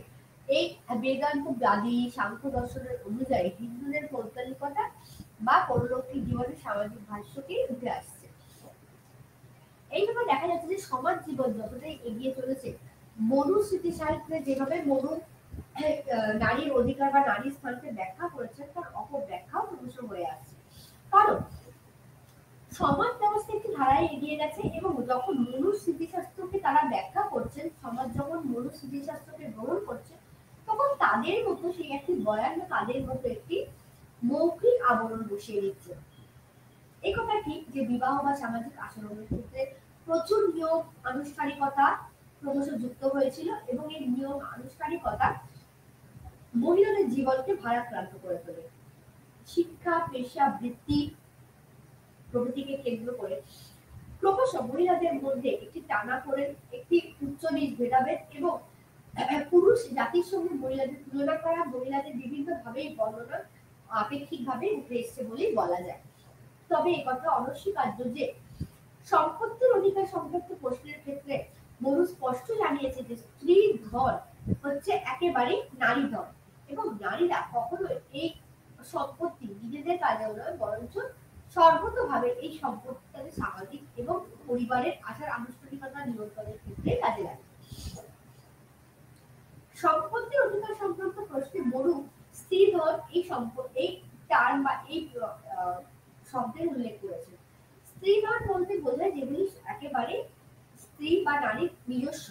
S1: এই বেদান্ত বাদী সাংখ্য দর্শনের অনুযায়ী হিন্দুদের পৌত্তলিকতা বা পরলৌকিক জীবনের সামাজিক ভাষ্যকেই উঠে আসছে। এইভাবে দেখা যাচ্ছে যে সমাজ জীবন যতটাই এগিয়ে চলেছে, মনু স্মৃতি সাহিত্যে যেভাবে মনু নারীর অধিকার বা নারীর স্থানকে ব্যাখ্যা করেছেন তার অপব্যাখ্যাও ক্রমশ হয়ে আসছে। কারণ সমাজ ব্যবস্থা একটি ধারায় এগিয়ে গেছে এবং যখন মনু স্মৃতিশাস্ত্রকে তারা ব্যাখ্যা করছেন, সমাজ যখন মনু স্মৃতিশাস্ত্রকে গ্রহণ করছে, তখন তাদের মতো সেই একটি বয়ান বা তাদের মতো একটি মৌখিক আবরণ বসিয়ে দিচ্ছে। এই কথা ঠিক যে বিবাহ বা সামাজিক আচরণের ক্ষেত্রে প্রচুর নিয়ম আনুষ্ঠানিকতা ক্রমশ যুক্ত হয়েছিল এবং এই নিয়ম আনুষ্ঠানিকতা মহিলাদের জীবনকে ভারাক্রান্ত করে তোলে। শিক্ষা, পেশা, বৃত্তি প্রভৃতিকে কেন্দ্র করে ক্রমশ মহিলাদের মধ্যে একটি টানাপোড়েন, একটি উচ্চ নিচ ভেদাভেদ এবং পুরুষ জাতির সঙ্গে মহিলাদের তুলনা করা, মহিলাদের বিভিন্ন ভাবে বর্ণনা আপেক্ষিকভাবে উঠে এসছে বলেই বলা যায়। তবে একথা অনস্বীকার্য যে সম্পত্তির অধিকার সংক্রান্ত প্রশ্নের ক্ষেত্রে মনু স্পষ্ট জানিয়েছে যে স্ত্রীর ধন হচ্ছে একেবারে নারী ধন এবং নারীরা কখনোই এই সম্পত্তি নিজেদের কাজে নয় বরঞ্চ সর্বতভাবে এই সম্পত্তি তাদের সামাজিক এবং পরিবারের আচার আনুষ্ঠানিকতা নিয়ন্ত্রণের ক্ষেত্রে কাজে লাগে। সম্পত্তির অধিকার সংক্রান্ত প্রশ্নে মনু স্ত্রীধন এই টার্ম বা এই শব্দের উল্লেখ করেছে। স্ত্রীধন বলতে বোঝায় যেগুলি একেবারে স্ত্রী বা নারীর নিজস্ব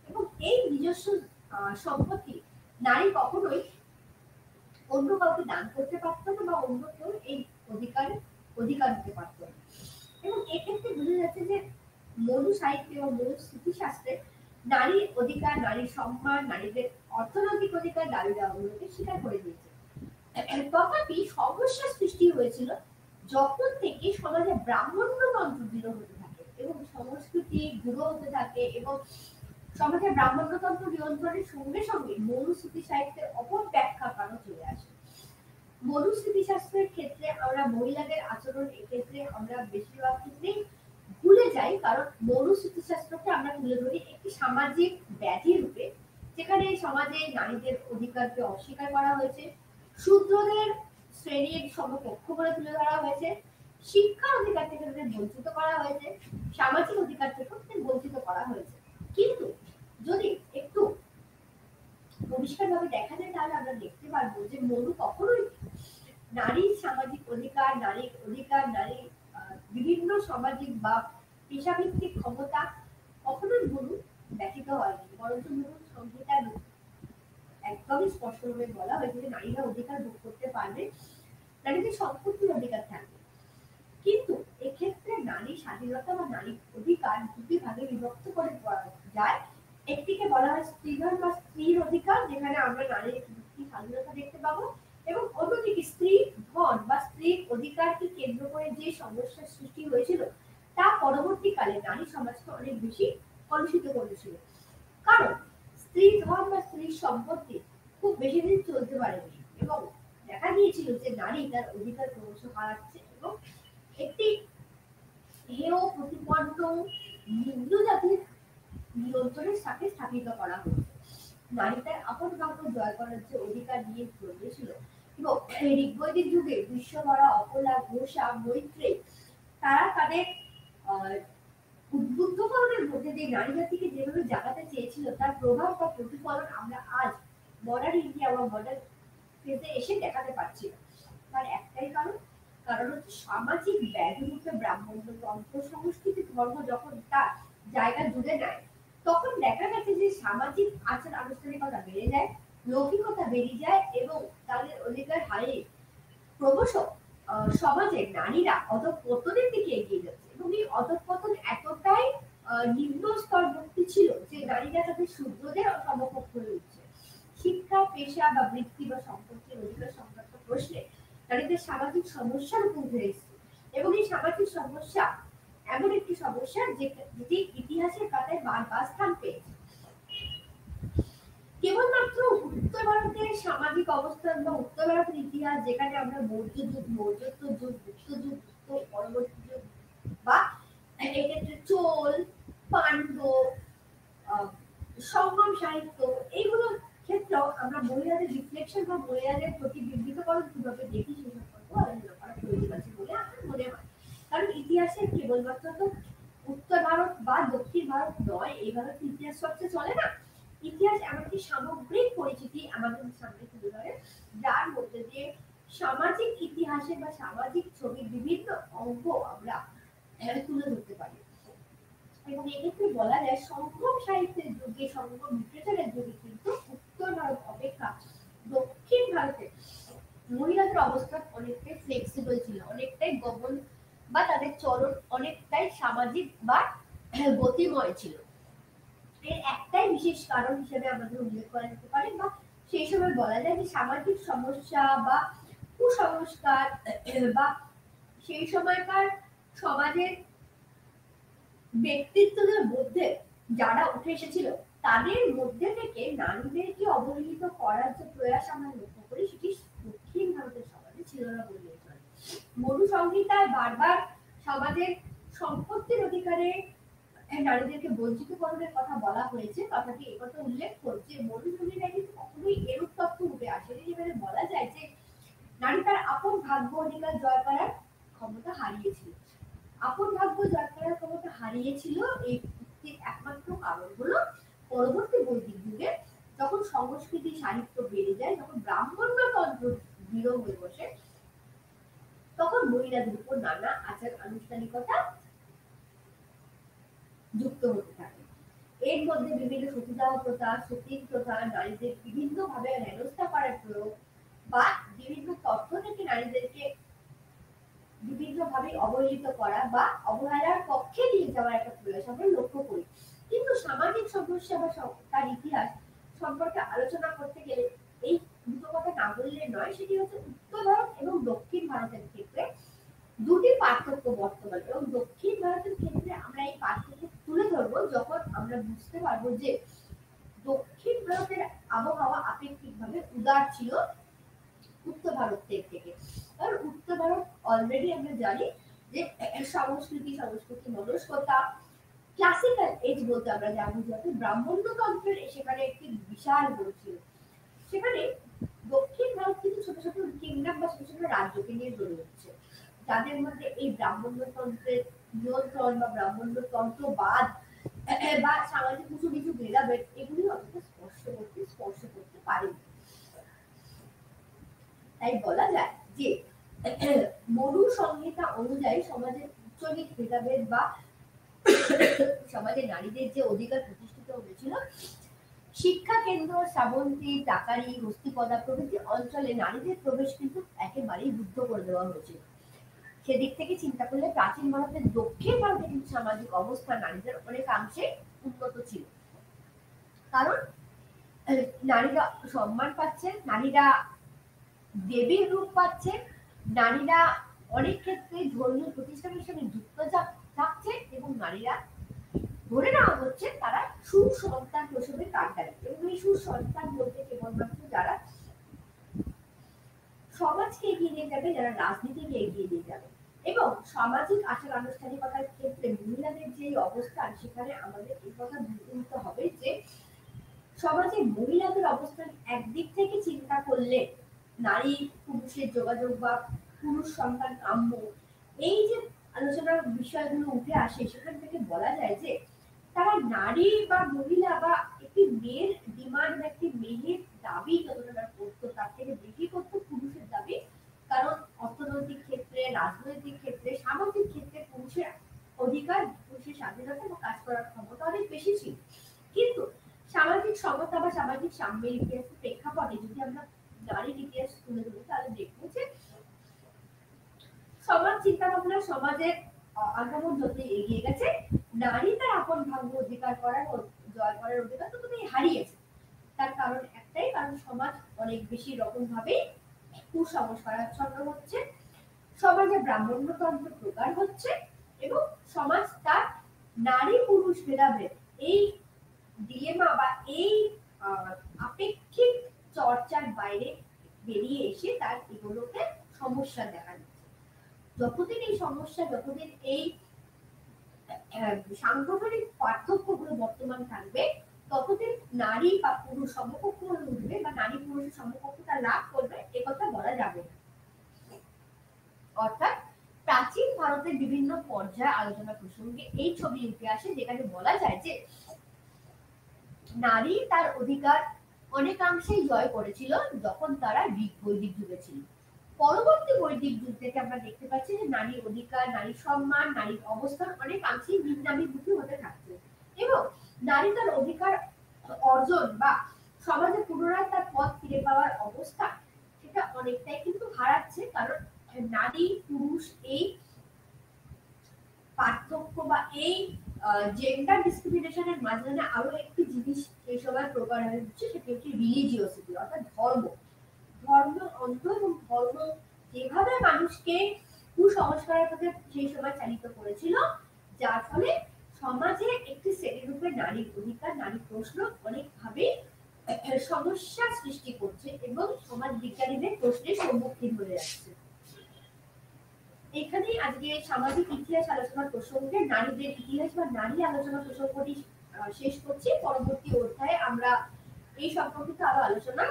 S1: এবং এই নিজস্ব সম্পত্তি নারী কখনোই অন্য কাউকে দান করতে পারত না বা অন্য কেউ এই অধিকার দিতে পারত না। এবং এক্ষেত্রে বোঝা যাচ্ছে যে মনু সাহিত্যে এবং মনু স্মৃতিশাস্ত্রে নারীর অধিকার, নারীর সম্মান, নারীদের অর্থনৈতিক অধিকার দাবি দেওয়াগুলোকে স্বীকার করে দিয়েছে। তথাপি সমস্যা সৃষ্টি হয়েছিল যখন থেকে সমাজে ব্রাহ্মণ্যতন্ত্র দৃঢ় হতে থাকে এবং সংস্কৃতি দৃঢ় হতে থাকে এবং সমাজে ব্রাহ্মণ্যতন্ত্র নিয়ন্ত্রণের সঙ্গে সঙ্গে মনুস্মৃতি সাহিত্যের অপব্যাখ্যা কারণ চলে আসে। মনুস্মৃতি শাস্ত্রের ক্ষেত্রে আমরা মহিলাদের আচরণ এক্ষেত্রে আমরা বেশিরভাগ ক্ষেত্রেই ভুলে যাই, কারণ মনুস্মৃতি শাস্ত্রকে আমরা তুলে ধরি একটি সামাজিক ব্যাধি রূপে, যেখানে সমাজে নারীদের অধিকারকে অস্বীকার করা হয়েছে, শূদ্রদের শ্রেণীর সমকক্ষ বলে তুলে ধরা হয়েছে, শিক্ষার অধিকার থেকে তাদের বঞ্চিত করা হয়েছে, সামাজিক অধিকার থেকে তাদের বঞ্চিত করা হয়েছে। কিন্তু যদি একটু পরিষ্কারভাবে দেখা যায় তাহলে আমরা দেখতে পারবো যে মনু কখনোই নারীর সামাজিক অধিকার, নারীর অধিকার, নারীর বিভিন্ন সামাজিক বা পেশাভিত্তিক ক্ষমতা কখনোই মনু ব্যতীত হয়নি, বরঞ্চ মনু সংহিতার একদমই স্পষ্টভাবে বলা হয়েছে যে নারীরা অধিকার ভোগ করতে পারবে, নারীদের সম্পত্তির অধিকার থাকবে। কিন্তু এক্ষেত্রে নারী স্বাধীনতা বা নারী অধিকার দুটি ভাগে বিভক্ত করে যায়। একটিকে বলা হয় স্ত্রীধন বা স্ত্রীর অধিকার, যেখানে আমরা নারীর একটি স্বাধীনতা দেখতে পাবো, এবং অন্যদিকে স্ত্রী ধন বা স্ত্রীর অধিকারকে কেন্দ্র করে যে সমস্যার সৃষ্টি হয়েছিল তা পরবর্তীকালে নারী সমাজকে অনেক বেশি কলুষিত করেছিল। কারণ স্ত্রী ধন বা স্ত্রীর সম্পত্তি খুব বেশি দিন চলতে পারেনি এবং দেখা গিয়েছিল যে নারী তার অধিকার ক্রমশ হারাচ্ছে এবং একটি হেয় প্রতিপন্ন নিম্ন জাতির নিয়ন্ত্রণের সাথে স্থাপিত করা হয়েছে। নারী তার আপন ভাগ্য জয় করার যে অধিকার নিয়ে জন্মেছিল এবং ঋগ্বৈদিক যুগে বিশ্বকরা, অপলা, ঘোষা, মৈত্রেয়ী তারা তাদের উদ্বুদ্ধকরণের মধ্যে দিয়ে নারী জাতিকে যেভাবে জাগাতে চেয়েছিল তার প্রভাব বা প্রতিফলন আমরা আজ মডার্ন ইন্ডিয়া বা মডার্ন ফেজে এসে দেখাতে পারছি না। তার একটাই কারণ, কারণ হচ্ছে সামাজিক ব্যাধিরূপে ব্রাহ্মণ্য তন্ত্র সংস্কৃতি ধর্ম যখন তার জায়গা জুড়ে নেয়, তখন দেখা গেছে যে সামাজিক আচার আনুষ্ঠানিকতা বেড়ে যায়, লৌকিকতা বেড়ে যায় এবং তাদের অধিকার হারিয়ে ক্রমশ সমাজে নারীরা অধঃপতনের দিকে এগিয়ে যাচ্ছে এবং এই অধঃপতন এতটাই নিম্ন স্তরবর্তী ছিল যে নারীরা তাদের শূদ্রদের সমকক্ষ হয়ে উঠছে। শিক্ষা, পেশা বা বৃত্তি বা সম্পত্তির অধিকার সংক্রান্ত প্রশ্নে নারীদের সামাজিক সমস্যার উপর উঠে এসেছে এবং এই সামাজিক সমস্যা এমন একটি সমস্যা যেটি ইতিহাসের পাতায় বারবার স্থান পেয়েছে। কেবলমাত্র উত্তর ভারতের সামাজিক অবস্থান বা উত্তর ভারতের ইতিহাস, যেখানে আমরা মৌর্য যুগ, মৌর্যত্ব যুগ, গুপ্ত যুগ, গুপ্ত পরবর্তী যুগ বা এক্ষেত্রে চোল, পাণ্ড্য, সংগম সাহিত্য, এইগুলোর ক্ষেত্রেও আমরা মহিলাদের রিফ্লেকশন বা মহিলাদের প্রতিবিম্বিতকরণ কিভাবে দেখি সে সম্পর্কে আলোচনা করা প্রয়োজন আছে বলে আমার মনে হয়। কারণ ইতিহাসের কেবলমাত্র তো উত্তর ভারত বা দক্ষিণ ভারত নয়, এই ভারতের ইতিহাস চর্চা চলে না। ইতিহাস এমন একটি সামগ্রিক পরিচিতি আমাদের সামনে তুলে ধরে, যার মধ্যে দিয়ে সামাজিক ইতিহাসে বা সামাজিক ছবির বিভিন্ন অঙ্গ আমরা তুলে ধরতে পারি। এবং এক্ষেত্রে বলা যায় সংগম সাহিত্যের যুগে, সংগম লিটারেচারের যুগে কিন্তু উত্তর ভারত অপেক্ষা দক্ষিণ ভারতে মহিলাদের অবস্থান অনেকটাই ফ্লেক্সিবল ছিল, অনেকটাই গমন বা তাদের চলন অনেকটাই সামাজিক বা গতিময় ছিল। এর একটাই বিশেষ কারণ হিসেবে আমাদের উল্লেখ করা যেতে পারে বা সেই সময় বলা যায় যে সামাজিক সমস্যা বা কুসংস্কার বা সেই সময়কার সমাজের ব্যক্তিত্বদের মধ্যে যারা উঠে এসেছিল, তাদের মধ্যে থেকে নারীদেরকে অবহেলিত করার যে প্রয়াস আমরা লক্ষ্য করি, সেটি দক্ষিণ ভারতের সমাজে ছিল না বললেই চলে। মনু সংহিতায় বারবার সমাজের সম্পত্তির অধিকারে নারীদেরকে বঞ্চিতকরণের কথা বলা হয়েছে। কথাটি একথা উল্লেখ করছে মনু সংহিতায় কিন্তু কখনোই এরূপ তথ্য উঠে আসেনি, যেখানে বলা যায় যে নারী তার আপন ভাগ্য অধিকার জয় করার ক্ষমতা হারিয়েছিল। আপন ভাগ্য জয় করার ক্ষমতা হারিয়েছিল এই উক্তির একমাত্র কারণ হলো পরবর্তী বৈদিক যুগে যখন সংস্কৃতি সাহিত্য বেড়ে যায়, যখন ব্রাহ্মণ্য তন্ত্র দৃঢ় হয়ে বসে, তখন মহিলাদের উপর নানা আচার আনুষ্ঠানিকতা যুক্ত হতে থাকে। এর মধ্যে বিভিন্ন সতীদাহ প্রথা, সতীন প্রথা, নারীদের বিভিন্ন ভাবে হেনস্থা করার প্রয়োগ বা বিভিন্ন তথ্য থেকে নারীদেরকে বিভিন্ন ভাবে অবহেলিত করা বা অবহেলার পক্ষে নিয়ে যাওয়ার একটা প্রয়াস আমরা লক্ষ্য করি। কিন্তু সামাজিক সমস্যা বা তার ইতিহাস সম্পর্কে আলোচনা করতে গেলে এই দুটো কথা না বললে নয়। সেটি হচ্ছে উত্তর ভারত এবং দক্ষিণ ভারতের ক্ষেত্রে দুটি পার্থক্য বর্তমান, এবং দক্ষিণ ভারতের ক্ষেত্রে আমরা এই পার্থক্য তুলে ধরবো যখন আমরা বুঝতে পারবো যে দক্ষিণ ভারতের আবহাওয়া আপেক্ষিকভাবে উদার ছিল উত্তর ভারতের থেকে। কারণ উত্তর ভারত অলরেডি আমরা জানি যে সংস্কৃতি মনস্কতা, ক্লাসিক্যাল এজ বলতে আমরা যা বুঝি, ব্রাহ্মণ্যতন্ত্রের সেখানে একটি বিশাল রোল ছিল। সেখানে দক্ষিণ ভারত কিন্তু ছোট ছোট কিংডম বা ছোট ছোট রাজ্যকে নিয়ে গড়ে উঠছে, যাদের মধ্যে এই ব্রাহ্মণ্যতন্ত্রের নিয়ন্ত্রণ বা ব্রাহ্মণ্যতন্ত্রবাদ বা সামাজিক কিছু কিছু ভেদাভেদ এগুলি অতটা স্পর্শ করতে পারেনি। তাই বলা যায় যে মনু সংহিতা অনুযায়ী সমাজের উচ্চনীচ ভেদাভেদ বা সমাজে নারীদের যে অধিকার প্রতিষ্ঠিত হয়েছিল, শিক্ষা কেন্দ্র, শ্রাবন্তী, টাকারি, হস্তিপদা প্রভৃতি অঞ্চলে নারীদের প্রবেশ কিন্তু একেবারেই রুদ্ধ করে দেওয়া হয়েছিল। সেদিক থেকে চিন্তা করলে প্রাচীন ভারতের দক্ষিণ ভারতে কিন্তু সামাজিক অবস্থা নারীদের অনেকাংশে উন্নত ছিল। কারণ নারীরা সম্মান পাচ্ছে, নারীরা দেবীর রূপ পাচ্ছে, নারীরা অনেক ক্ষেত্রে ধর্মীয় প্রতিষ্ঠানের সঙ্গে যুক্ত থাকছে এবং নারীরা ধরে নেওয়া হচ্ছে তারা সুসন্তান প্রসবের কাণ্ডারী। এবং এই সুসন্তান বলতে কেবলমাত্র যারা সমাজকে এগিয়ে নিয়ে যাবে, যারা রাজনীতিকে এগিয়ে নিয়ে যাবে। এবং সামাজিক আচার আনুষ্ঠানিকতার ক্ষেত্রে মহিলাদের যে অবস্থান, সেখানে আমাদের এই কথা বুঝতে নিতে হবে যে সমাজে মহিলাদের অবস্থান একদিক থেকে চিন্তা করলে নারী পুরুষের যোগাযোগ বা পুরুষ সন্তান কাম্য, এই যে আলোচনার বিষয়গুলো উঠে আসে, সেখান থেকে বলা যায় যে তারা নারী বা মহিলা বা একটি মেয়ের ডিমান্ড বা একটি মেয়ের দাবি যতটা না করতো তার থেকে বেশি করতো পুরুষের দাবি। কারণ অর্থনৈতিক ক্ষেত্রে, রাজনৈতিক ক্ষেত্রে, সামাজিক ক্ষেত্রে পুরুষের অধিকার, পুরুষের স্বাধীনতা এবং কাজ করার ক্ষমতা অনেক বেশি ছিল। কিন্তু সামাজিক সমতা বা সামাজিক সাম্যের ইতিহাসের প্রেক্ষাপটে যদি আমরা নারীর ইতিহাস তুলে ধরি তাহলে দেখবো যে সমাজ চিন্তা ভাবনা, সমাজের আগমন যত এগিয়ে গেছে, নারী তার আপন ভাগ্য অধিকার করার জয় করার অধিকার ততটাই হারিয়েছে। তার কারণ একটাই, কারণ সমাজ অনেক বেশি রকম ভাবে কুসংস্কারাচ্ছন্ন হচ্ছে, সমাজে ব্রাহ্মণ্যতন্ত্র প্রকার হচ্ছে এবং সমাজ তার নারী পুরুষ ভেদাভেদ এই ডিলেমা বা এই আপেক্ষিক চর্চার বাইরে বেরিয়ে এসে তার এগুলোকে সমস্যা দেখা দিচ্ছে। যতদিন এই সমস্যা, যতদিন এই সাংগঠনিক পার্থক্যগুলো বর্তমান থাকবে, ততদিন নারী বা পুরুষ সমকক্ষ হয়ে উঠবে বা নারী পুরুষের সমকক্ষতা লাভ করবে একথা বলা যাবে না। অর্থাৎ প্রাচীন ভারতের বিভিন্ন পর্যায়ে আলোচনা প্রসঙ্গে এই ছবি উঠে আসে, যেখানে বলা যায় যে নারী তার অধিকার অনেকাংশেই জয় করেছিল যখন তারা বৈদিক যুগে ছিল। পরবর্তী বৈদিক যুগ থেকে আমরা দেখতে পাচ্ছি যে নারীর অধিকার, নারীর সম্মান, নারীর অবস্থান অনেকাংশেই ভিন্নাভিমুখী হতে থাকছে এবং নারী তার অধিকার অর্জন বা সমাজে পুনরায় তার পথ ফিরে পাওয়ার অবস্থা সেটা অনেকটাই কিন্তু হারাচ্ছে। কারণ নারী পুরুষ এই পার্থক্য বা এই জেন্ডার ডিসক্রিমিনেশনের মাঝখানে আরো একটি জিনিস সেই সময় প্রকার হচ্ছে, সেটি হচ্ছে রিলিজিওসিটি, অর্থাৎ ধর্ম। ধর্ম অন্ধ এবং ধর্ম যেভাবে মানুষকে কুসংস্কারের পথে সেই সময় চালিত করেছিল, যার ফলে সমাজে একটি শ্রেণীরূপে নারীর অধিকার, নারী প্রশ্ন অনেকভাবে সমস্যার সৃষ্টি করছে এবং সমাজ বিজ্ঞানীদের প্রশ্নের সম্মুখীন হয়ে যাচ্ছে। এখানেই আজকে সামাজিক ইতিহাস আলোচনার প্রসঙ্গে নারীদের ইতিহাস বা নারী আলোচনা প্রসঙ্গটি শেষ করছি। পরবর্তী অধ্যায়ে আমরা এই সম্পর্কিত আরো আলোচনা